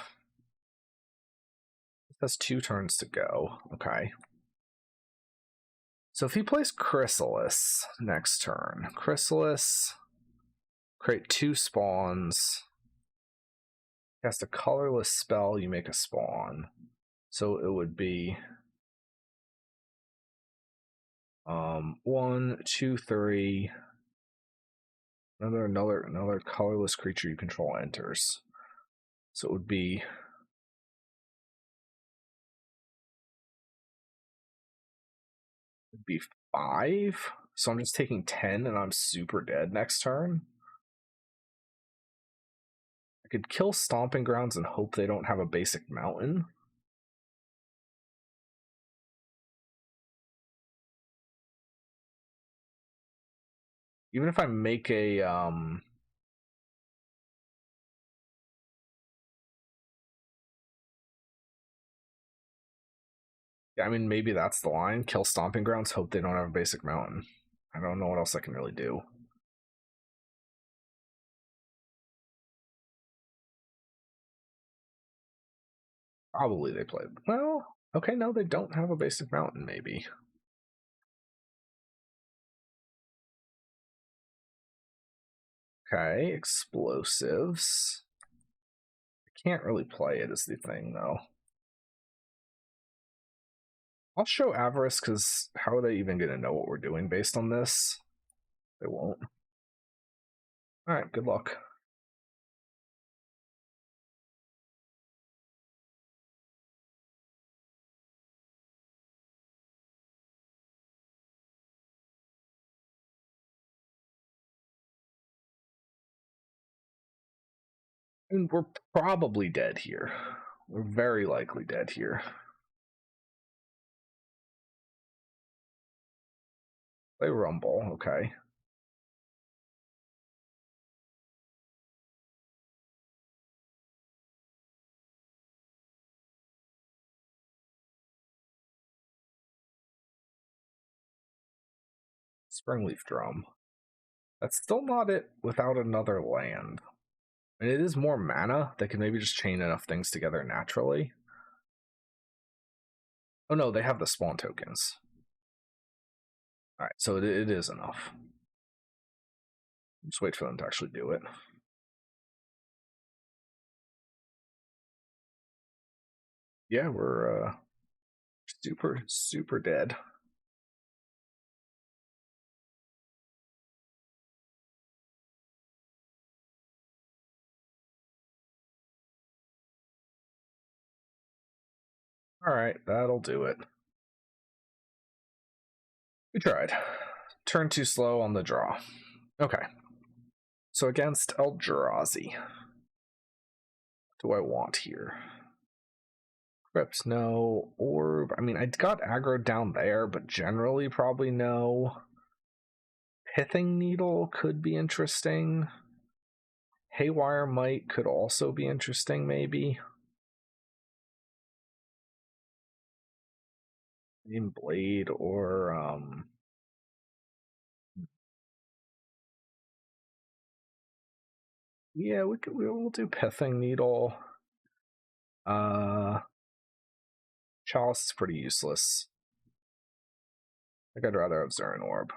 It has 2 turns to go. Okay. So if he plays Chrysalis next turn, Chrysalis, create 2 spawns. Cast a colorless spell, you make a spawn. So it would be 1, 2, 3. Another colorless creature you control enters. So it would be be 5. So I'm just taking 10 and I'm super dead next turn. I could kill Stomping Grounds and hope they don't have a basic mountain. Even if I make a I mean, maybe that's the line. Kill Stomping Grounds, hope they don't have a basic mountain. I don't know what else I can really do. Probably they played. Well, okay, no, they don't have a basic mountain, maybe. Okay, explosives. I can't really play it, is the thing, though. I'll show Avarice, because how are they even going to know what we're doing based on this? They won't. Alright, good luck. And we're probably dead here. We're very likely dead here. They rumble, okay. Springleaf Drum. That's still not it without another land. And it is more mana. They can maybe just chain enough things together naturally. Oh no, they have the spawn tokens. Alright, so it is enough. Just wait for them to actually do it. Yeah, we're super dead. Alright, that'll do it. We tried. Turn too slow on the draw. Okay. So against Eldrazi, what do I want here? Crypt, no. Orb, I mean, I got aggro down there, but generally probably no. Pithing Needle could be interesting. Haywire Might could also be interesting, maybe. Blade or yeah, we'll do Pithing Needle. Chalice is pretty useless. I think I'd rather have Zern Orb.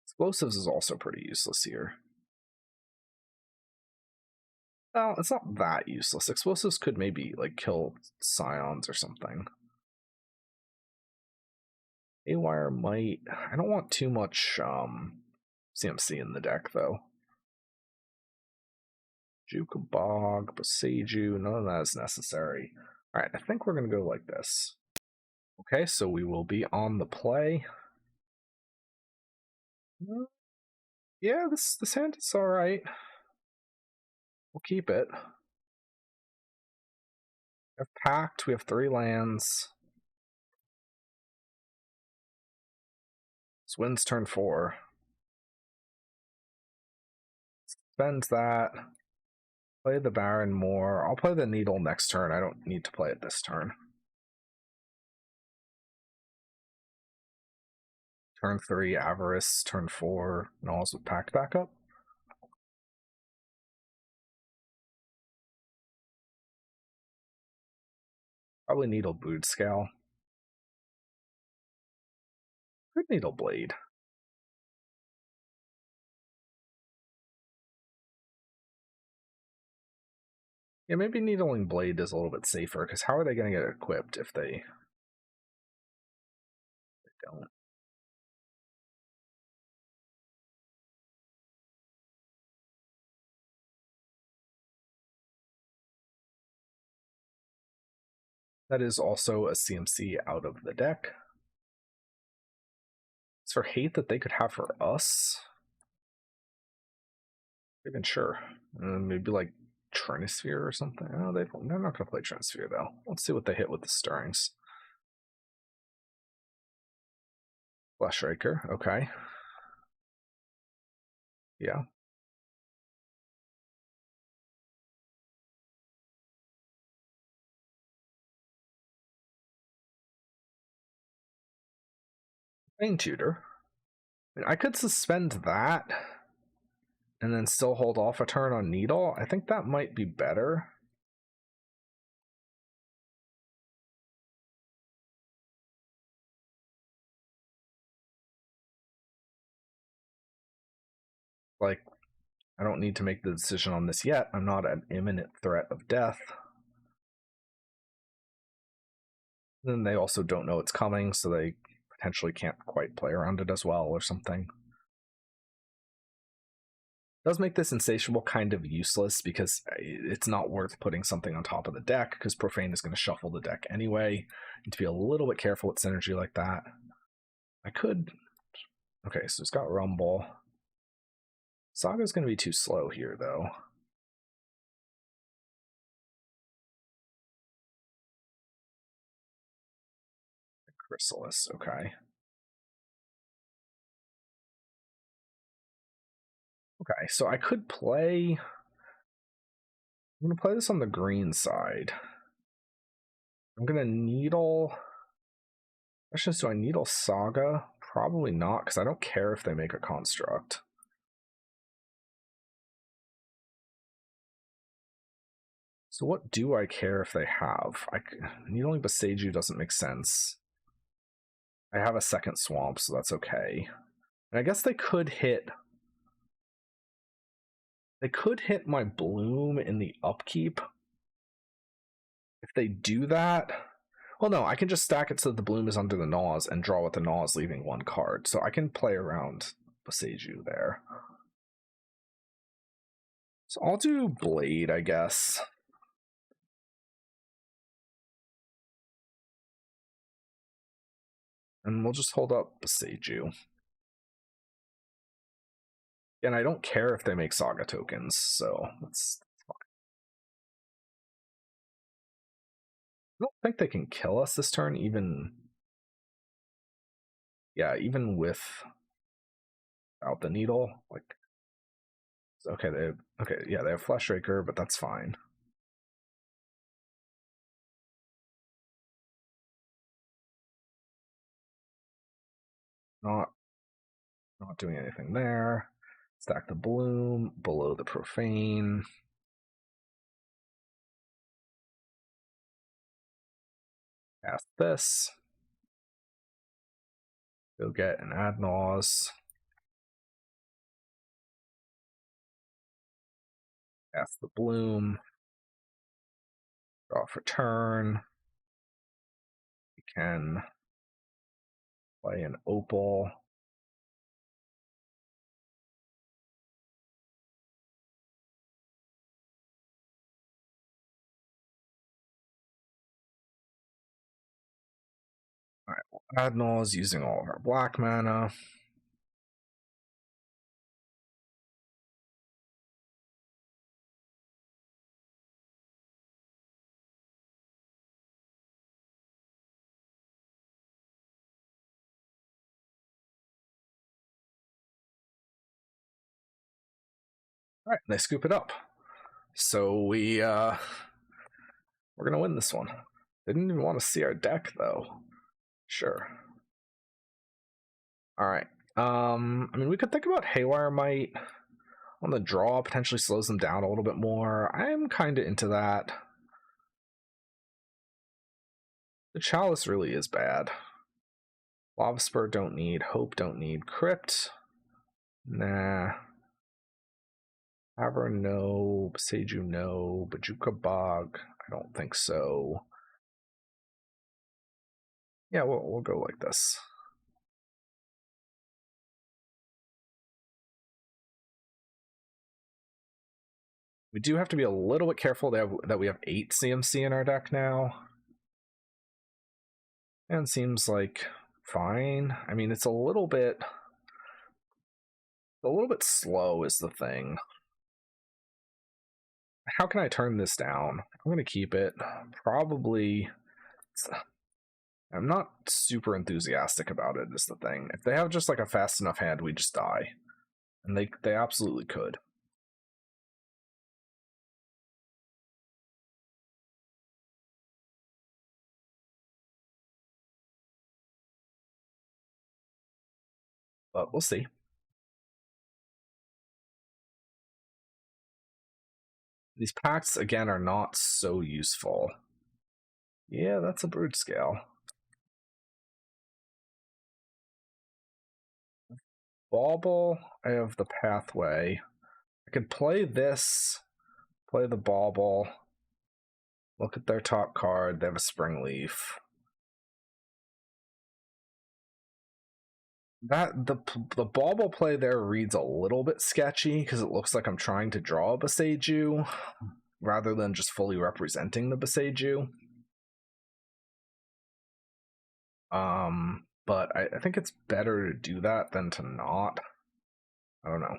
Explosives is also pretty useless here. Well, it's not that useless. Explosives could maybe like kill Scions or something. Haywire Might. I don't want too much CMC in the deck though. Jukabog, Boseiju, none of that is necessary. Alright, I think we're gonna go like this. Okay, so we will be on the play. Yeah, this hand is alright. We'll keep it. We have Pact, we have 3 lands. This wins turn 4. Spend that. Play the Baron more. I'll play the Needle next turn. I don't need to play it this turn. Turn 3, Avarice. Turn 4, Nulls with Pact backup. Probably Needle Broodscale. Good Needle Blade. Yeah, maybe Needling Blade is a little bit safer, because how are they going to get equipped if they don't? That is also a CMC out of the deck. It's for hate that they could have for us. Not even sure. Maybe like Trinisphere or something. Oh, they're not going to play Trinisphere though. Let's see what they hit with the stirrings. Fleshraker, okay. Yeah. Pain Tutor. I could suspend that and then still hold off a turn on Needle. I think that might be better. Like, I don't need to make the decision on this yet. I'm not an imminent threat of death. then they also don't know it's coming, so they potentially can't quite play around it as well or something. Does make this Insatiable kind of useless because it's not worth putting something on top of the deck because Profane is going to shuffle the deck anyway. Need to be a little bit careful with synergy like that. I could... Okay, so it's got Rumble. Saga's going to be too slow here, though. Chrysalis, okay. Okay, so I could play... I'm going to play this on the green side. I'm going to Needle... Question is, do I Needle Saga? Probably not, because I don't care if they make a construct. So what do I care if they have? Needling Boseiju doesn't make sense. I have a second swamp, so that's okay. And I guess they could hit... They could hit my Bloom in the upkeep. If they do that... Well, no, I can just stack it so that the Bloom is under the Gnaws and draw with the Gnaws, leaving one card. So I can play around Boseiju there. So I'll do Blade, I guess. And we'll just hold up Boseiju. And I don't care if they make Saga tokens, so that's fine. I don't think they can kill us this turn, even... Yeah, even without the Needle. Like, okay, yeah, they have Fleshraker, but that's fine. Not doing anything there. Stack the Bloom below the Profane. Cast this. Go get an Ad Naus. Cast the Bloom. Draw for turn. We can play an Opal. Alright, well, Ad Naus using all of our black mana. Alright, they scoop it up. So we're gonna win this one. They didn't even want to see our deck though. Sure. Alright. I mean, we could think about Haywire Might on the draw, potentially slows them down a little bit more. I'm kind of into that. The Chalice really is bad. Lava Spur don't need. Hope don't need. Crypt? Nah. Cavern, no. Boseiju, no. Bajuka Bog? I don't think so. Yeah, we'll go like this. We do have to be a little bit careful that we have 8 CMC in our deck now. And seems like fine. I mean, it's a little bit slow is the thing. How can I turn this down? I'm going to keep it. Probably... I'm not super enthusiastic about it is the thing. If they have just like a fast enough hand, we just die. And they absolutely could. But we'll see. These packs, again, are not so useful. Yeah, that's a Broodscale. Bauble, I have the Pathway. I could play this, play the Bauble, look at their top card, they have a Spring Leaf. The bauble play there reads a little bit sketchy because it looks like I'm trying to draw a Boseiju rather than just fully representing the Boseiju. But I think it's better to do that than to not. I don't know.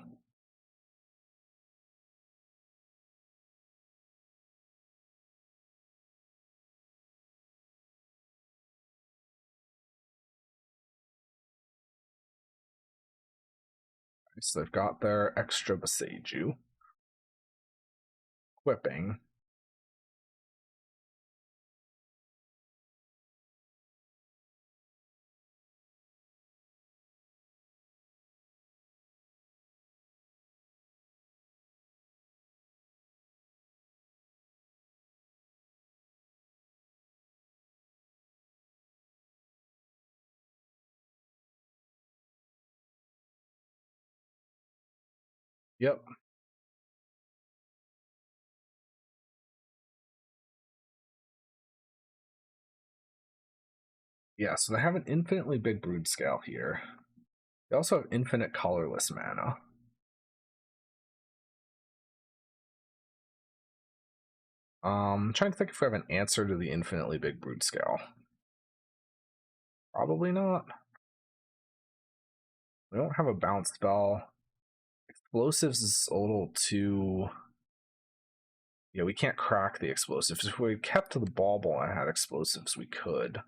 So they've got their extra Boseiju. Equipping. Yep. Yeah, so they have an infinitely big Broodscale here. They also have infinite colorless mana. I'm trying to think if we have an answer to the infinitely big Broodscale. Probably not. We don't have a bounce spell. Explosives is a little too... Yeah, we can't crack the explosives. If we kept to the bauble and had explosives, we could.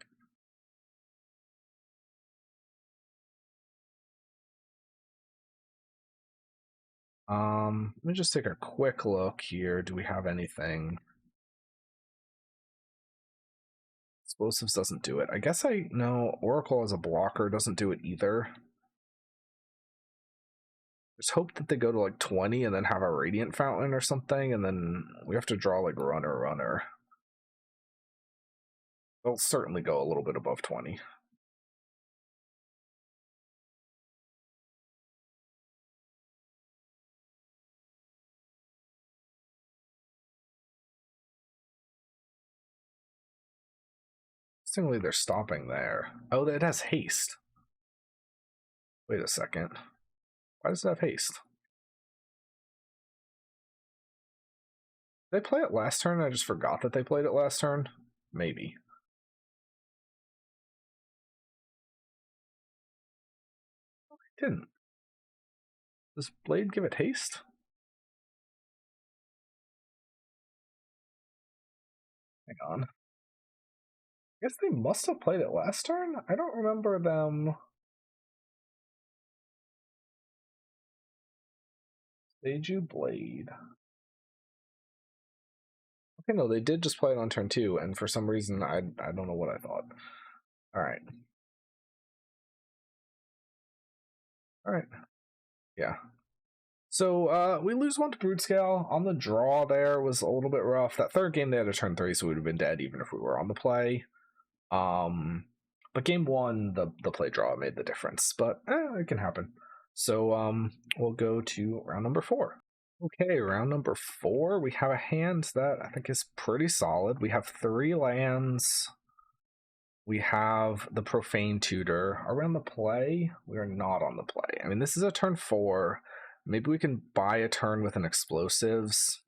Let me just take a quick look here. Do we have anything? Explosives doesn't do it. I guess no, Oracle as a blocker doesn't do it either. Just hope that they go to like 20 and then have a Radiant Fountain or something, and then we have to draw like runner. They'll certainly go a little bit above 20. Interestingly, they're stopping there. Oh, it has haste. Wait a second. Why does it have haste? Did they play it last turn? I just forgot that they played it last turn. Maybe. Oh, they didn't. Does Blade give it haste? Hang on. I guess they must have played it last turn? I don't remember them. Seiju Blade. Okay, no, they did just play it on turn 2, and for some reason, I don't know what I thought. Alright. Alright. Yeah. So, we lose 1 to Broodscale. On the draw there was a little bit rough. That third game, they had a turn 3, so we would have been dead even if we were on the play. But game 1, the play draw made the difference. But, it can happen. So, we'll go to round number 4. Okay, round number 4, we have a hand that I think is pretty solid. We have 3 lands. We have the Profane Tutor. Are we on the play? We are not on the play. I mean, this is a turn 4. Maybe we can buy a turn with an explosives.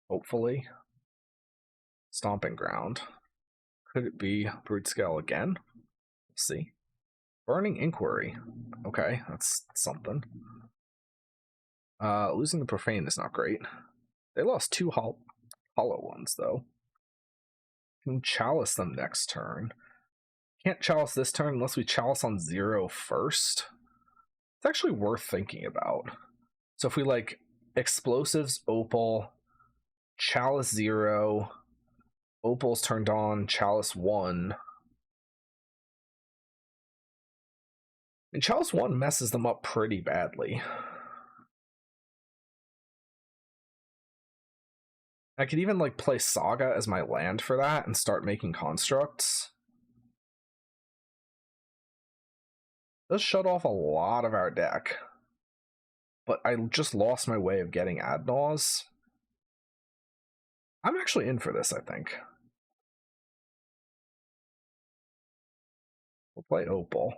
Hopefully. Stomping Ground. Could it be Broodscale again? Let's see. Burning Inquiry. Okay, that's something. Losing the Profane is not great. They lost 2 hollow ones, though. Can Chalice them next turn. Can't Chalice this turn unless we Chalice on 0 first. It's actually worth thinking about. So if we like explosives, Opal, Chalice 0, Opal's turned on, Chalice 1. And Chalice 1 messes them up pretty badly. I could even like play Saga as my land for that and start making constructs. This shut off a lot of our deck. But I just lost my way of getting Adnaws. I'm actually in for this, I think. We'll play Opal.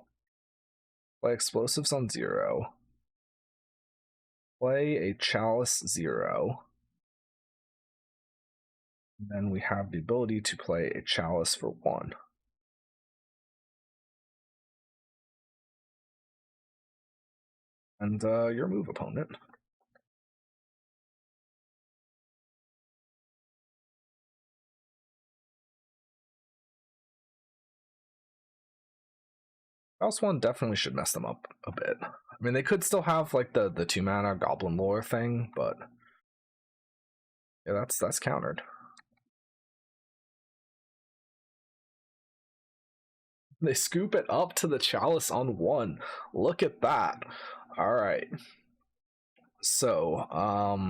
Play explosives on 0. Play a Chalice 0. And then we have the ability to play a Chalice for 1. And your move, opponent. House 1 definitely should mess them up a bit. I mean, they could still have like the 2-mana Goblin Lore thing, but yeah, that's countered. They scoop it up to the Chalice on 1. Look at that. All right. So, all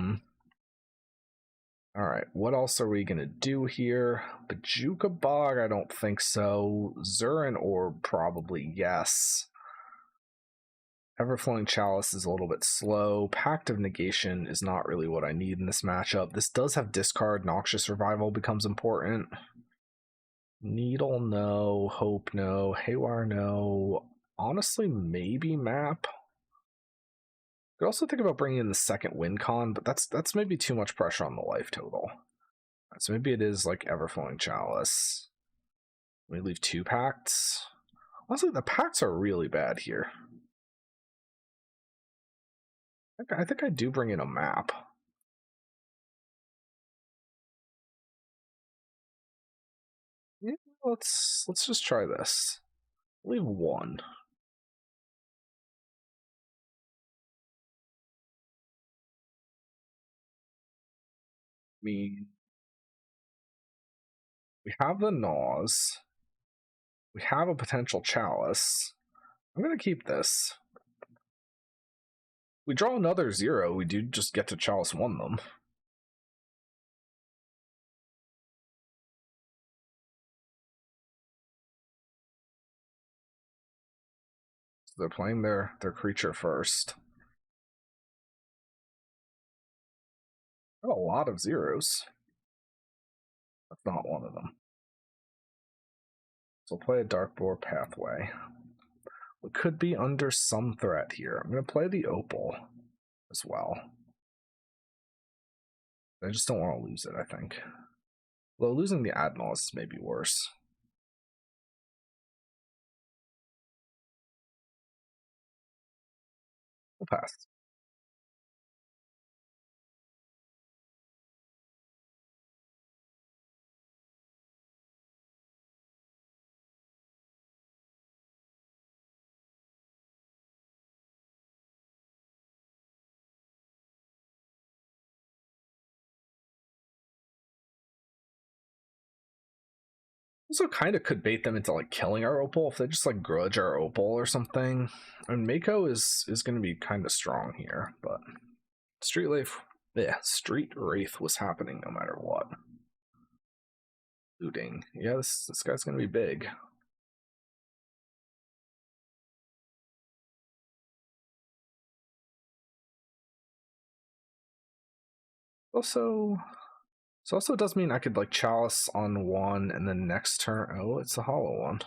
right, what else are we gonna do here? Bajuka Bog, I don't think so. Zurin Orb, probably yes. Everflowing Chalice is a little bit slow. Pact of Negation is not really what I need in this matchup. This does have discard. Noxious Revival becomes important. Needle, no. Hope, no. Haywire, no. Honestly, maybe Map. Could also think about bringing in the second win con, but that's maybe too much pressure on the life total. So maybe it is like Everflowing Chalice. We leave 2 pacts. Honestly, the pacts are really bad here. I think I do bring in a map. Yeah, let's just try this. Leave 1. We have the Gnaws. We have a potential Chalice. I'm gonna keep this. We draw another 0, we do just get to Chalice 1 them. So they're playing their creature first. Oh, a lot of 0s. That's not one of them. So we'll play a Darkboar Pathway. We could be under some threat here. I'm going to play the Opal as well. I just don't want to lose it, I think. Though losing the Adnos may be worse. We'll pass. Also kind of could bait them into like killing our Opal if they just like grudge our Opal or something. And Mako is going to be kind of strong here, but Street Wraith was happening no matter what. Looting. Yeah, this guy's going to be big. Also does mean I could like Chalice on 1 and then next turn. Oh, it's a hollow one.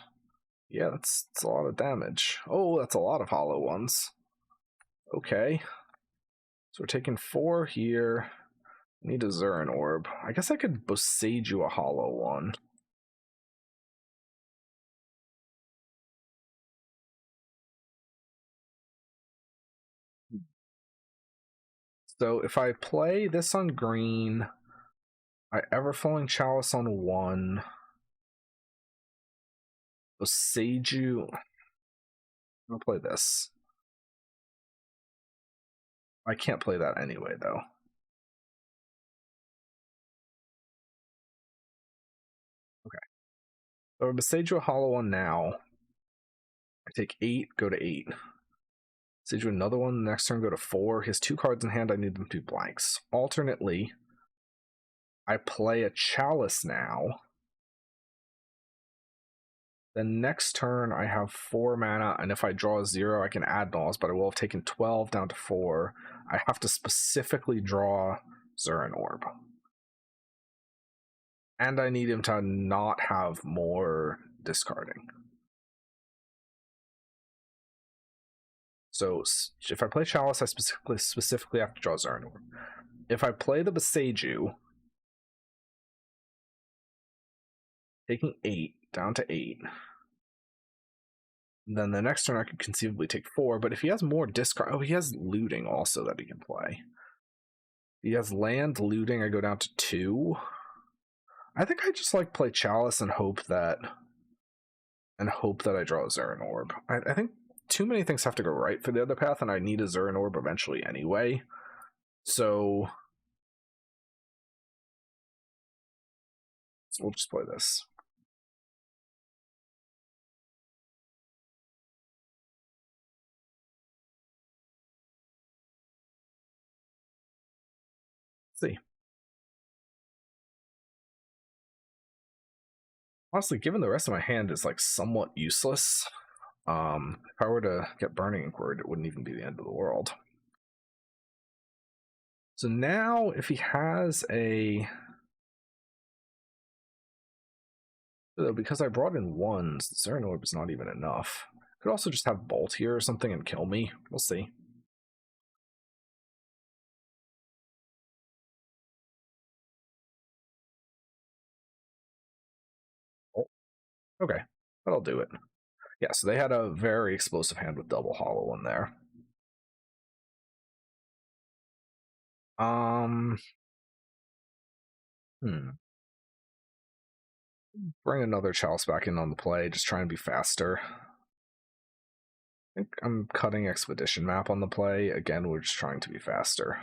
Yeah, that's a lot of damage. Oh, that's a lot of hollow ones. Okay. So we're taking 4 here. Need a Zurin Orb. I guess I could Boseiju you a hollow one. So if I play this on green, I Everflowing Chalice on 1. Boseiju. I'll play this. I can't play that anyway, though. Okay. So I Boseiju a hollow one now. I take 8, go to 8. Boseiju another one, next turn go to 4. He has 2 cards in hand, I need them to be blanks. Alternately, I play a Chalice now. Then next turn, I have 4 mana, and if I draw a 0, I can add Gnaws, but I will have taken 12 down to 4. I have to specifically draw Zurin Orb. And I need him to not have more discarding. So if I play Chalice, I specifically have to draw Zern Orb. If I play the Boseiju, taking 8 down to 8, then the next turn I could conceivably take 4, but if he has more discard... Oh, he has looting also that he can play. He has land, looting, I go down to 2. I think I just like play Chalice and hope that I draw a Zern Orb. I think too many things have to go right for the other path, and I need a Zern Orb eventually anyway. So we'll just play this. Let's see. Honestly, given the rest of my hand is like somewhat useless, if I were to get Burning Inquiry, it wouldn't even be the end of the world. So now, if he has a... Because I brought in 1s, the Zern Orb is not even enough. Could also just have Bolt here or something and kill me. We'll see. Oh, okay, that'll do it. Yeah, so they had a very explosive hand with double hollow in there. Bring another Chalice back in on the play, just try and be faster. I think I'm cutting Expedition Map on the play. Again, we're just trying to be faster.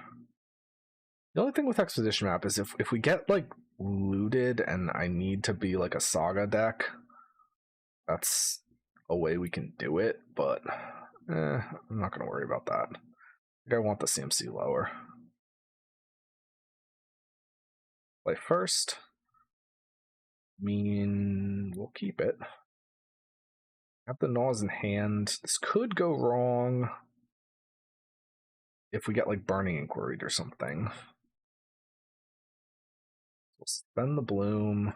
The only thing with Expedition Map is if we get, like, looted and I need to be, like, a Saga deck, that's a way we can do it, but I'm not going to worry about that. I think I want the CMC lower. Play first. We'll keep it. Have the Gnaws in hand. This could go wrong if we get like Burning Inquiry or something. We'll spend the Bloom,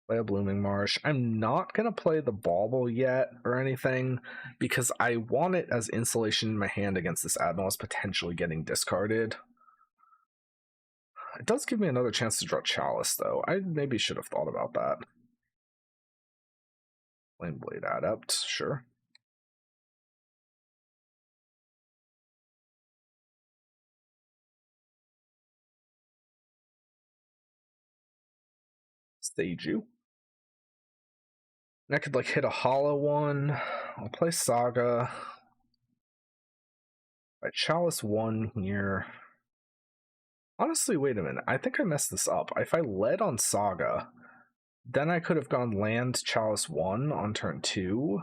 play a Blooming Marsh. I'm not going to play the Bauble yet or anything because I want it as insulation in my hand against this Admiral's potentially getting discarded. It does give me another chance to draw Chalice, though. I maybe should have thought about that. Flame Blade Adept, sure. Boseiju. And I could like hit a hollow one. I'll play Saga. I Chalice 1 here. Honestly, wait a minute. I think I messed this up. If I led on Saga, then I could have gone land Chalice 1 on turn 2,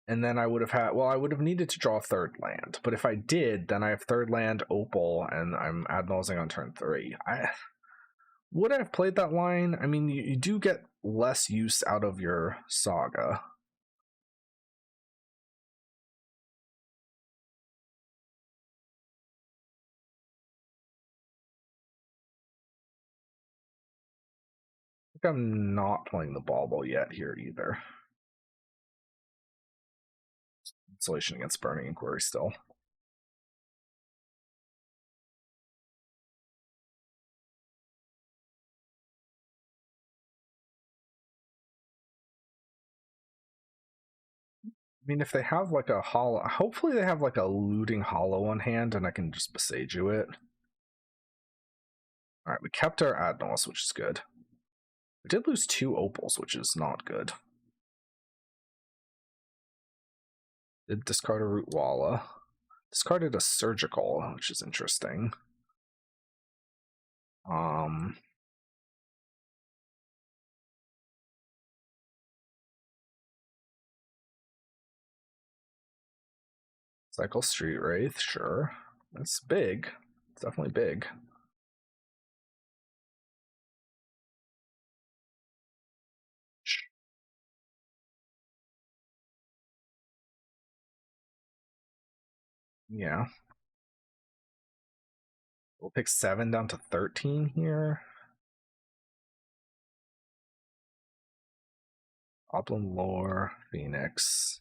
and then I would have had... Well, I would have needed to draw a third land. But if I did, then I have third land, Opal, and I'm ad-nausing on turn 3. Would I have played that line? I mean, you do get less use out of your Saga. I think I'm not playing the Bauble yet here either. Insulation against Burning Inquiry still. I mean, if they have like a hollow, hopefully they have like a looting hollow on hand and I can just Boseiju it. Alright, we kept our Adnos, which is good. We did lose 2 Opals, which is not good. Did discard a Root Walla. Discarded a Surgical, which is interesting. Cycle Street Wraith, sure. That's big. It's definitely big. Yeah. We'll pick 7 down to 13 here. Goblin Lore, Phoenix.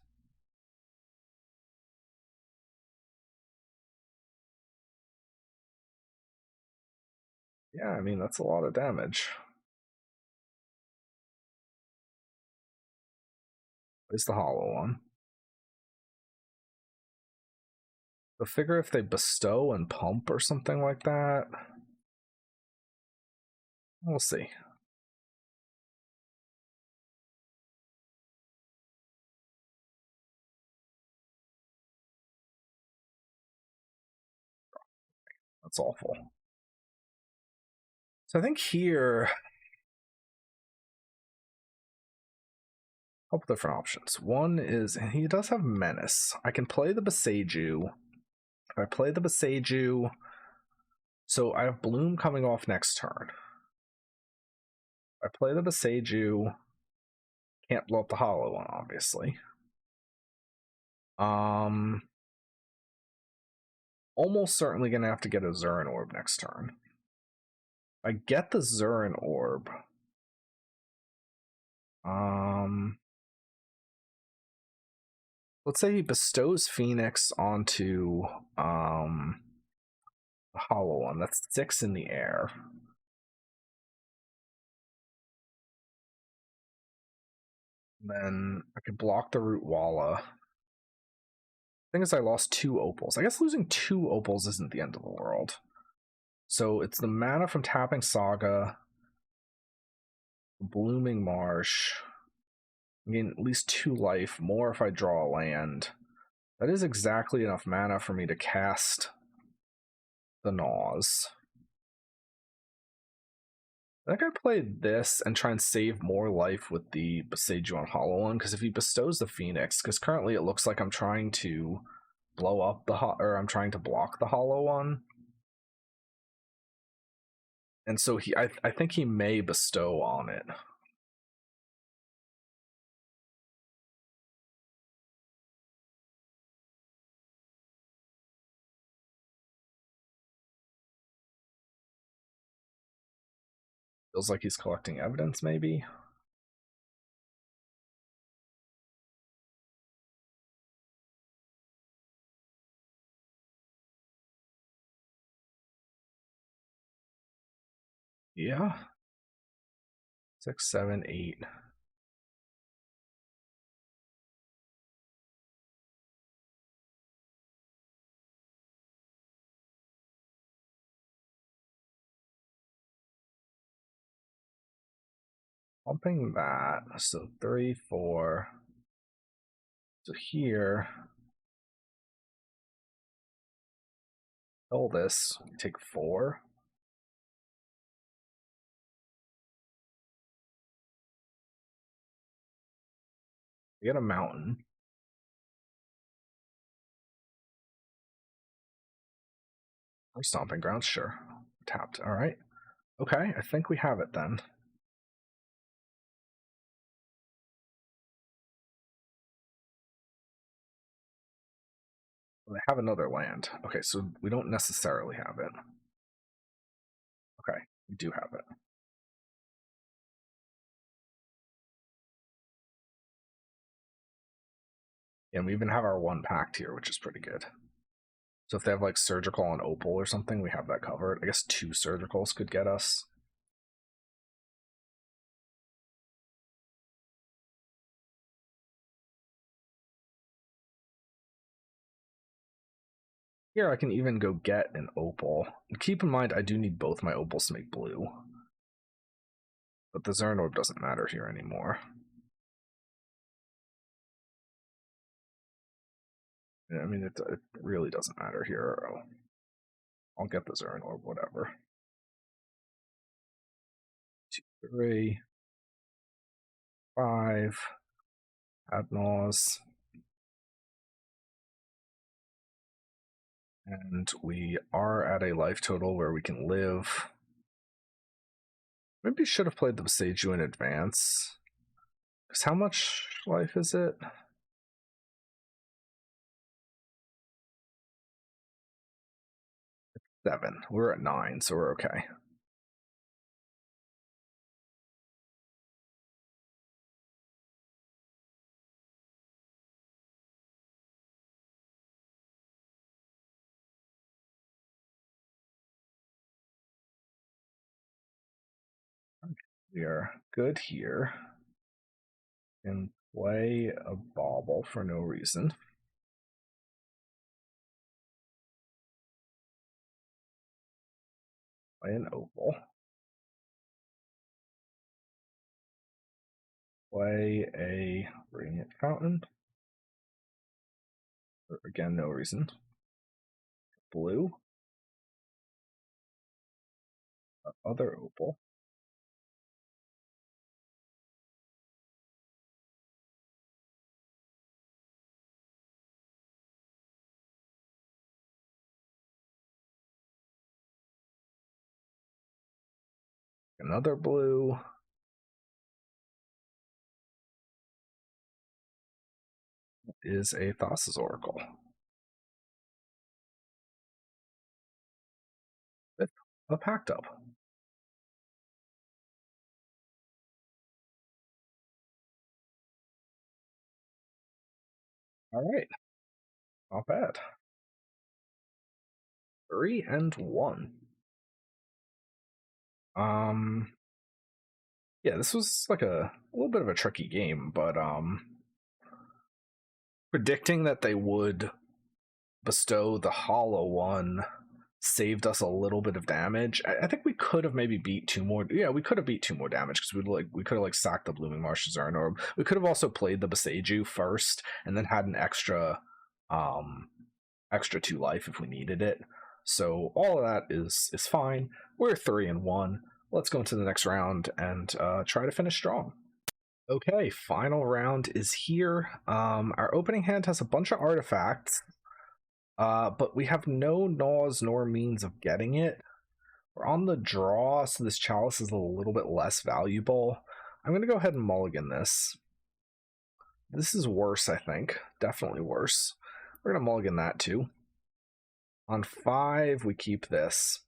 Yeah, I mean, that's a lot of damage. It's the hollow one. I figure if they bestow and pump or something like that, we'll see. That's awful. So I think here, a couple different options. One is, and he does have Menace. I can play the Boseiju. If I play the Boseiju, so I have Bloom coming off next turn. I play the Boseiju, can't blow up the hollow one, obviously. Almost certainly gonna have to get a Zurin Orb next turn. I get the Zurin Orb. Let's say he bestows Phoenix onto the hollow one. That's 6 in the air. Then I could block the Root Walla. Thing is, I lost 2 opals. I guess losing 2 opals isn't the end of the world. So it's the mana from tapping Saga, Blooming Marsh. I mean, at least 2 life, more if I draw a land. That is exactly enough mana for me to cast the Naws. I think I played this and try and save more life with the Boseiju on Hollow one, because if he bestows the Phoenix, because currently it looks like I'm trying to blow up the or I'm trying to block the Hollow one. And so I think he may bestow on it. Feels like he's collecting evidence, maybe. Yeah. 6, 7, 8. Pumping that. So 3, 4. So here, kill this. Take 4. We get a mountain. Or stomping grounds, sure. Tapped. All right. Okay, I think we have it then. Well, they have another land. Okay, so we don't necessarily have it. Okay, we do have it. And we even have our 1 pact here, which is pretty good. So if they have like surgical on Opal or something, we have that covered. I guess 2 surgicals could get us. Here I can even go get an Opal. And keep in mind, I do need both my Opals to make blue. But the Zurin Orb doesn't matter here anymore. I mean, it really doesn't matter here. I'll get the Zurin Orb, whatever. 2, 3, 5. Ad Naus. And we are at a life total where we can live. Maybe should have played the Boseiju in advance. Because how much life is it? 7. We're at 9, so we're okay. We are good here. And play a bauble for no reason. Play an opal. Play a radiant fountain. Again, no reason. Blue. Other opal. Another blue. Is a Thassa's Oracle. With a Packed Up. Alright. Not bad. 3-1. Yeah, this was like a little bit of a tricky game, but predicting that they would bestow the hollow one saved us a little bit of damage. I think we could have maybe beat two more. Yeah, we could have beat two more damage because we could have like sacked the Blooming Marsh Zern, or we could have also played the Boseiju first and then had an extra 2 life if we needed it. So all of that is fine. We're 3-1. Let's go into the next round and try to finish strong. Okay, final round is here. Our opening hand has a bunch of artifacts, but we have no Naws nor means of getting it. We're on the draw, so this Chalice is a little bit less valuable. I'm going to go ahead and mulligan this. This is worse, I think. Definitely worse. We're going to mulligan that too. On 5, we keep this.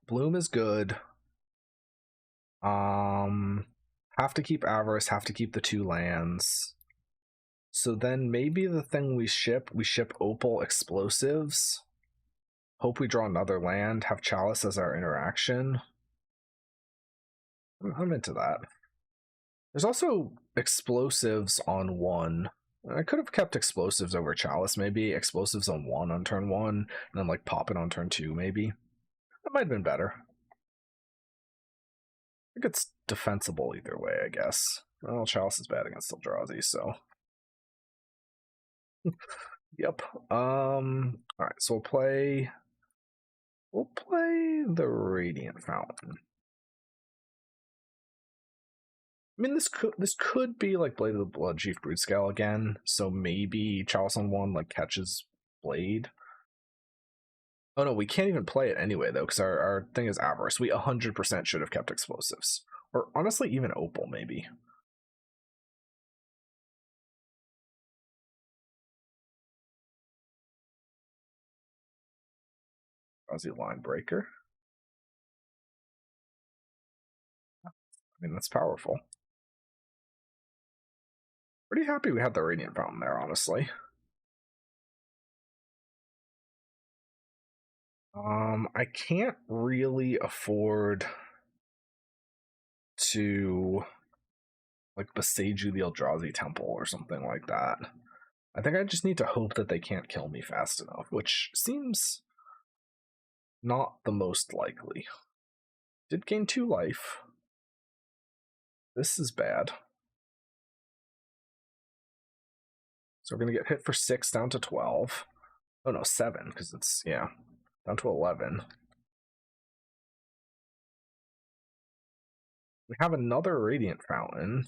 Bloom is good. Have to keep Avarice, have to keep the 2 lands. So then maybe the thing we ship Opal Explosives. Hope we draw another land, have Chalice as our interaction. I'm into that. There's also Explosives on 1. I could have kept Explosives over Chalice, maybe. Explosives on 1 on turn 1, and then like pop it on turn 2, maybe. That might have been better. I think it's defensible either way, I guess. Well, Chalice is bad against Eldrazi, so. Yep. Alright, so we'll play the Radiant Fountain. I mean, this could be like Blade of the Blood Chief Broodscale again, so maybe Chalice on 1 like catches Blade. Oh no, we can't even play it anyway though, because our thing is Avarice. We 100% should have kept Explosives. Or honestly, even Opal, maybe. Aussie Line Breaker. I mean, that's powerful. Pretty happy we had the Radiant Fountain there, honestly. I can't really afford to like Boseiju the Eldrazi Temple or something like that. I think I just need to hope that they can't kill me fast enough, which seems not the most likely. Did gain 2 life. This is bad. So we're gonna get hit for 6 down to 12. Oh no, 7, because it's, yeah, down to 11. We have another Radiant Fountain.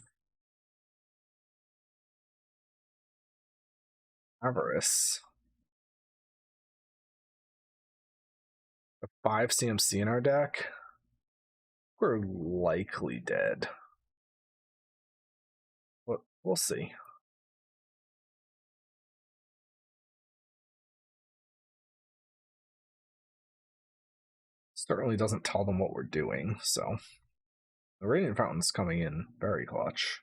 Avarice. A 5 CMC in our deck. We're likely dead. But we'll see. Certainly doesn't tell them what we're doing, so the Radiant Fountain's coming in very clutch.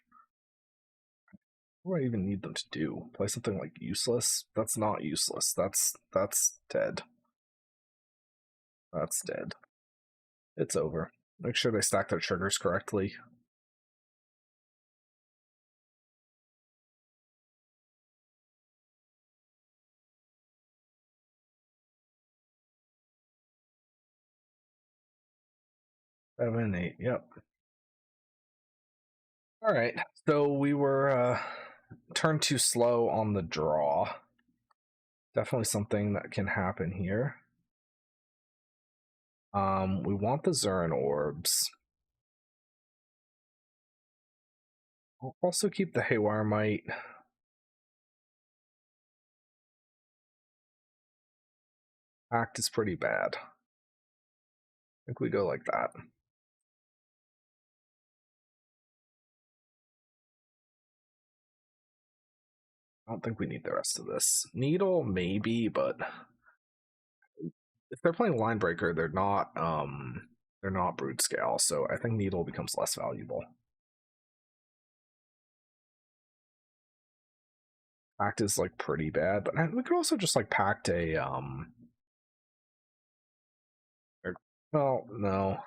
What do I even need them to do? Play something like useless? That's not useless. That's dead. That's dead. It's over. Make sure they stack their triggers correctly. Seven, 8, yep. All right, so we were turned too slow on the draw. Definitely something that can happen here. We want the Zurin orbs. We'll also keep the Haywire Might. Act is pretty bad. I think we go like that. I don't think we need the rest of this. Needle, maybe, but if they're playing Line Breaker, they're not Broodscale, so I think Needle becomes less valuable. Pact is like pretty bad, but we could also just like pact a well, no.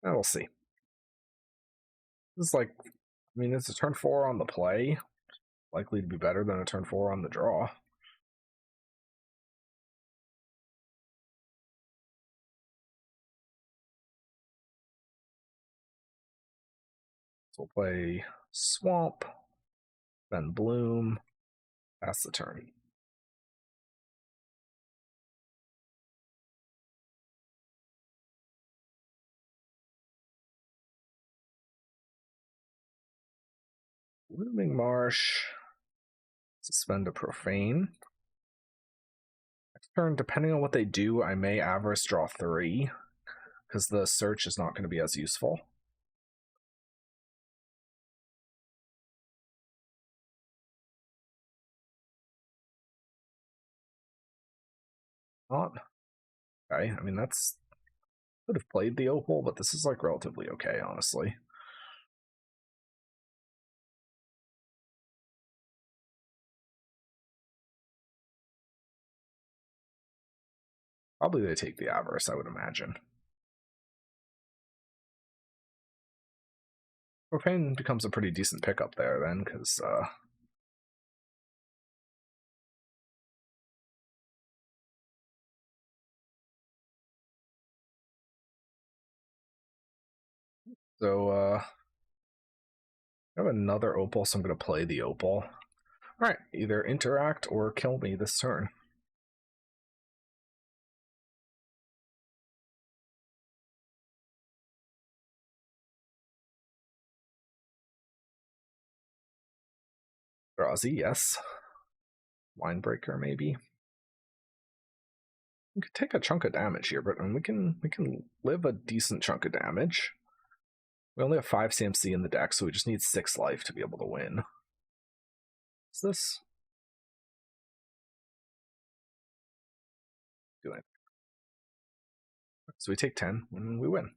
We'll see. This is like, I mean, it's a turn 4 on the play. Likely to be better than a turn 4 on the draw. So we'll play Swamp, then Bloom, pass the turn. Looming Marsh, suspend a Profane. Next turn, depending on what they do, I may Avarice draw 3, because the search is not going to be as useful. Not okay. I mean, that's could have played the Opal, but this is like relatively okay, honestly. Probably they take the Avarice, I would imagine. Profane becomes a pretty decent pickup there then, because I have another Opal, so I'm going to play the Opal. Alright, either interact or kill me this turn. Eldrazi, yes. Winebreaker, maybe. We could take a chunk of damage here, but we can live a decent chunk of damage. We only have 5 CMC in the deck, so we just need 6 life to be able to win. What's this? Do it. So we take 10 and we win.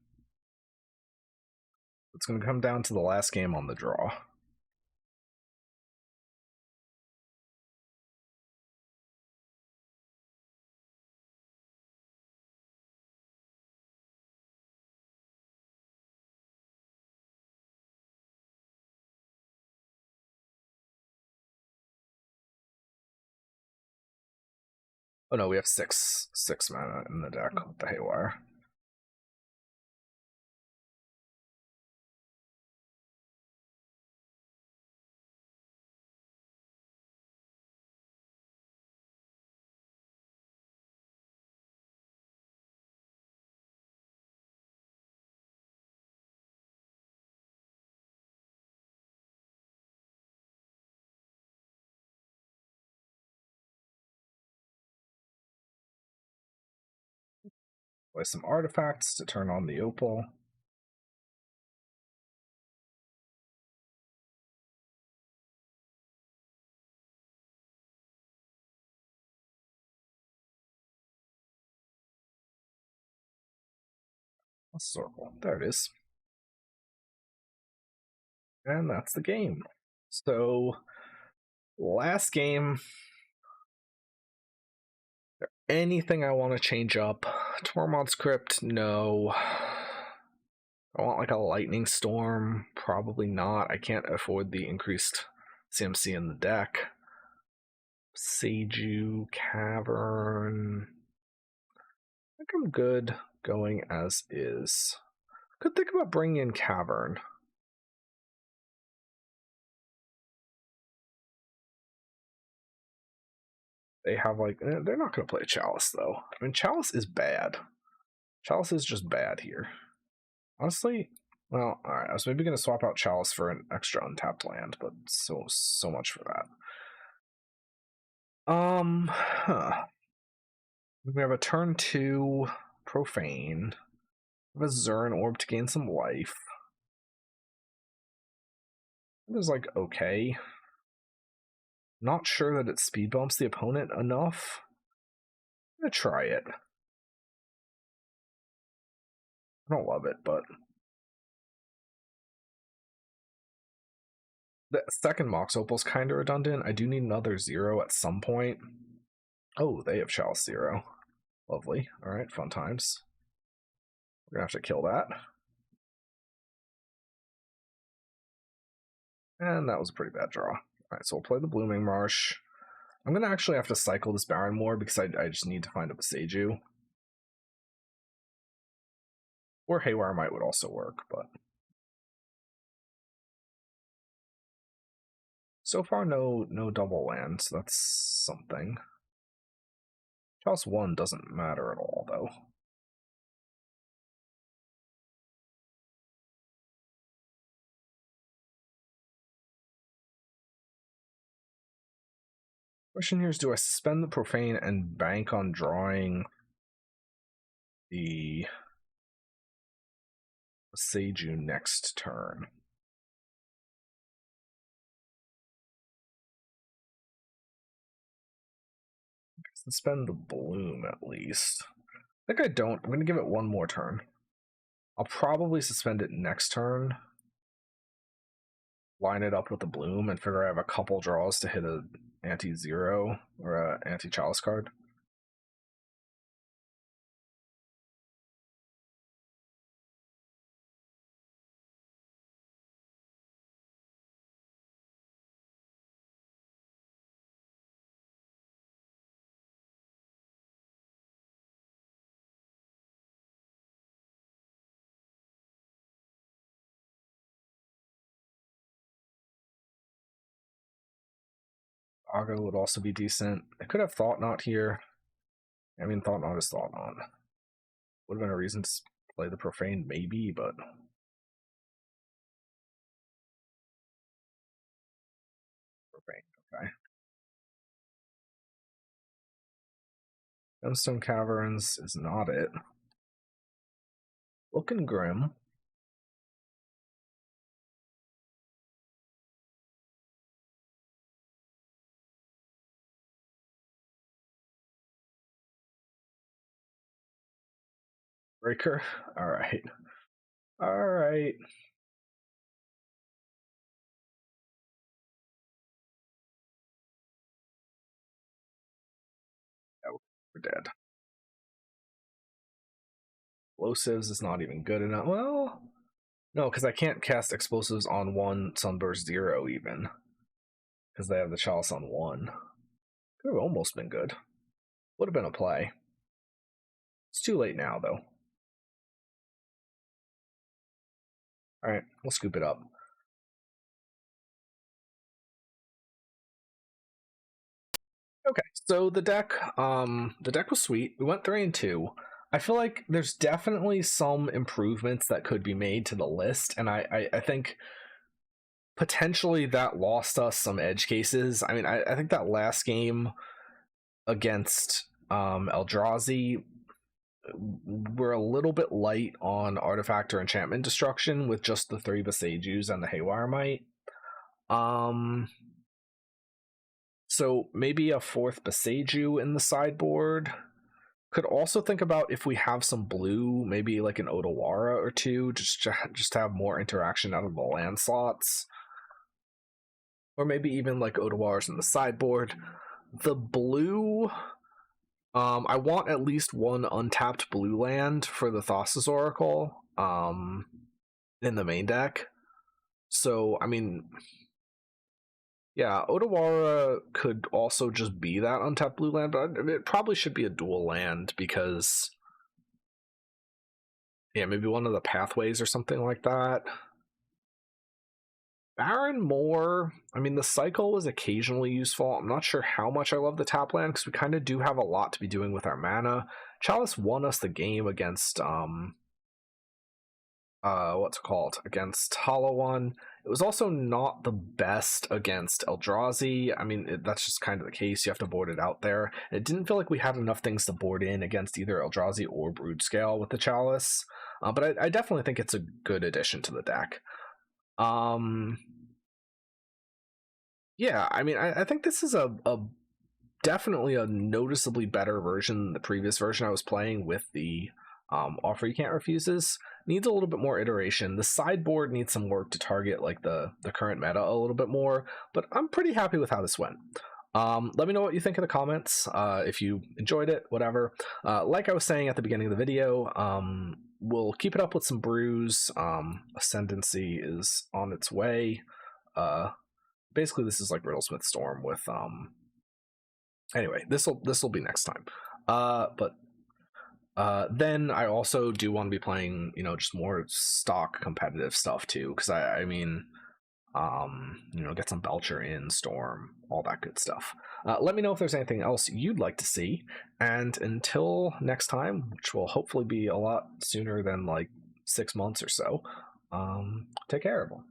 It's going to come down to the last game on the draw. Oh no, we have 6 mana in the deck with the Haywire. Play some artifacts to turn on the Opal. A circle. There it is. And that's the game. So, last game. anything I want to change up? Tormod's Crypt, no. I want like a lightning storm, probably not. I can't afford the increased CMC in the deck. Seiju, Cavern. I think I'm good going as is. Could think about bringing in Cavern. They have like, they're not going to play Chalice though. I mean, Chalice is bad. Chalice is just bad here. Honestly, well, alright, I was maybe going to swap out Chalice for an extra untapped land, but so much for that. We have a turn 2 Profane. We have a Zern Orb to gain some life. It was like okay. Not sure that it speed bumps the opponent enough. I'm gonna try it. I don't love it, but the second Mox Opal is kind of redundant. I do need another 0 at some point. Oh, they have Chalice 0. Lovely. Alright, fun times. We're gonna have to kill that. And that was a pretty bad draw. Alright, so we'll play the Blooming Marsh. I'm gonna actually have to cycle this Baron more because I just need to find a Beseiju. Or Haywire Might would also work, but so far no double lands. That's something. Chalice 1 doesn't matter at all, though. Question here is, do I spend the Profane and bank on drawing the Seiju next turn? Let's spend the Bloom at least. I think I don't. I'm going to give it one more turn. I'll probably suspend it next turn. Line it up with the Bloom and figure I have a couple draws to hit a anti-0 or a anti-Chalice card. Aga would also be decent. I could have Thought Knot here. I mean, Thought Knot is Thought Knot. Would have been a reason to play the Profane, maybe, but Profane, okay. Gemstone Caverns is not it. Looking grim. Breaker. Alright. Alright. Oh, we're dead. Explosives is not even good enough. Well, no, because I can't cast explosives on 1 Sunburst 0 even. Because they have the Chalice on 1. Could have almost been good. Would have been a play. It's too late now, though. Alright, we'll scoop it up. Okay, so the deck was sweet. We went 3 and 2. I feel like there's definitely some improvements that could be made to the list, and I think potentially that lost us some edge cases. I mean, I think that last game against Eldrazi, we're a little bit light on artifact or enchantment destruction with just the 3 Beseijus and the Haywire Might. So maybe a 4th Beseiju in the sideboard. Could also think about if we have some blue, maybe like an Otawara or 2, just to have more interaction out of the land slots. Or maybe even like Otawaras in the sideboard. The blue I want at least one untapped blue land for the Thassa's Oracle in the main deck. So, I mean, yeah, Odawara could also just be that untapped blue land, but it probably should be a dual land because, yeah, maybe one of the pathways or something like that. Baron more, I mean, the cycle was occasionally useful. I'm not sure how much I love the tap land because we kind of do have a lot to be doing with our mana. Chalice won us the game against what's it called, against Hollow One. It was also not the best against Eldrazi. I mean, that's just kind of the case. You have to board it out there. It didn't feel like we had enough things to board in against either Eldrazi or Broodscale with the Chalice, but I definitely think it's a good addition to the deck. Yeah, I mean, I think this is a definitely a noticeably better version than the previous version I was playing with the Offer You Can't Refuses. Needs a little bit more iteration. The sideboard needs some work to target like the current meta a little bit more, but I'm pretty happy with how this went. Let me know what you think in the comments, if you enjoyed it, whatever. Like I was saying at the beginning of the video, we'll keep it up with some brews. Ascendancy is on its way. Basically, this is like Riddlesmith Storm with anyway, this will be next time. But then I also do want to be playing, you know, just more stock competitive stuff too, because I mean, you know, get some Belcher in, Storm, all that good stuff. Let me know if there's anything else you'd like to see, and until next time, which will hopefully be a lot sooner than like 6 months or so, take care, everyone.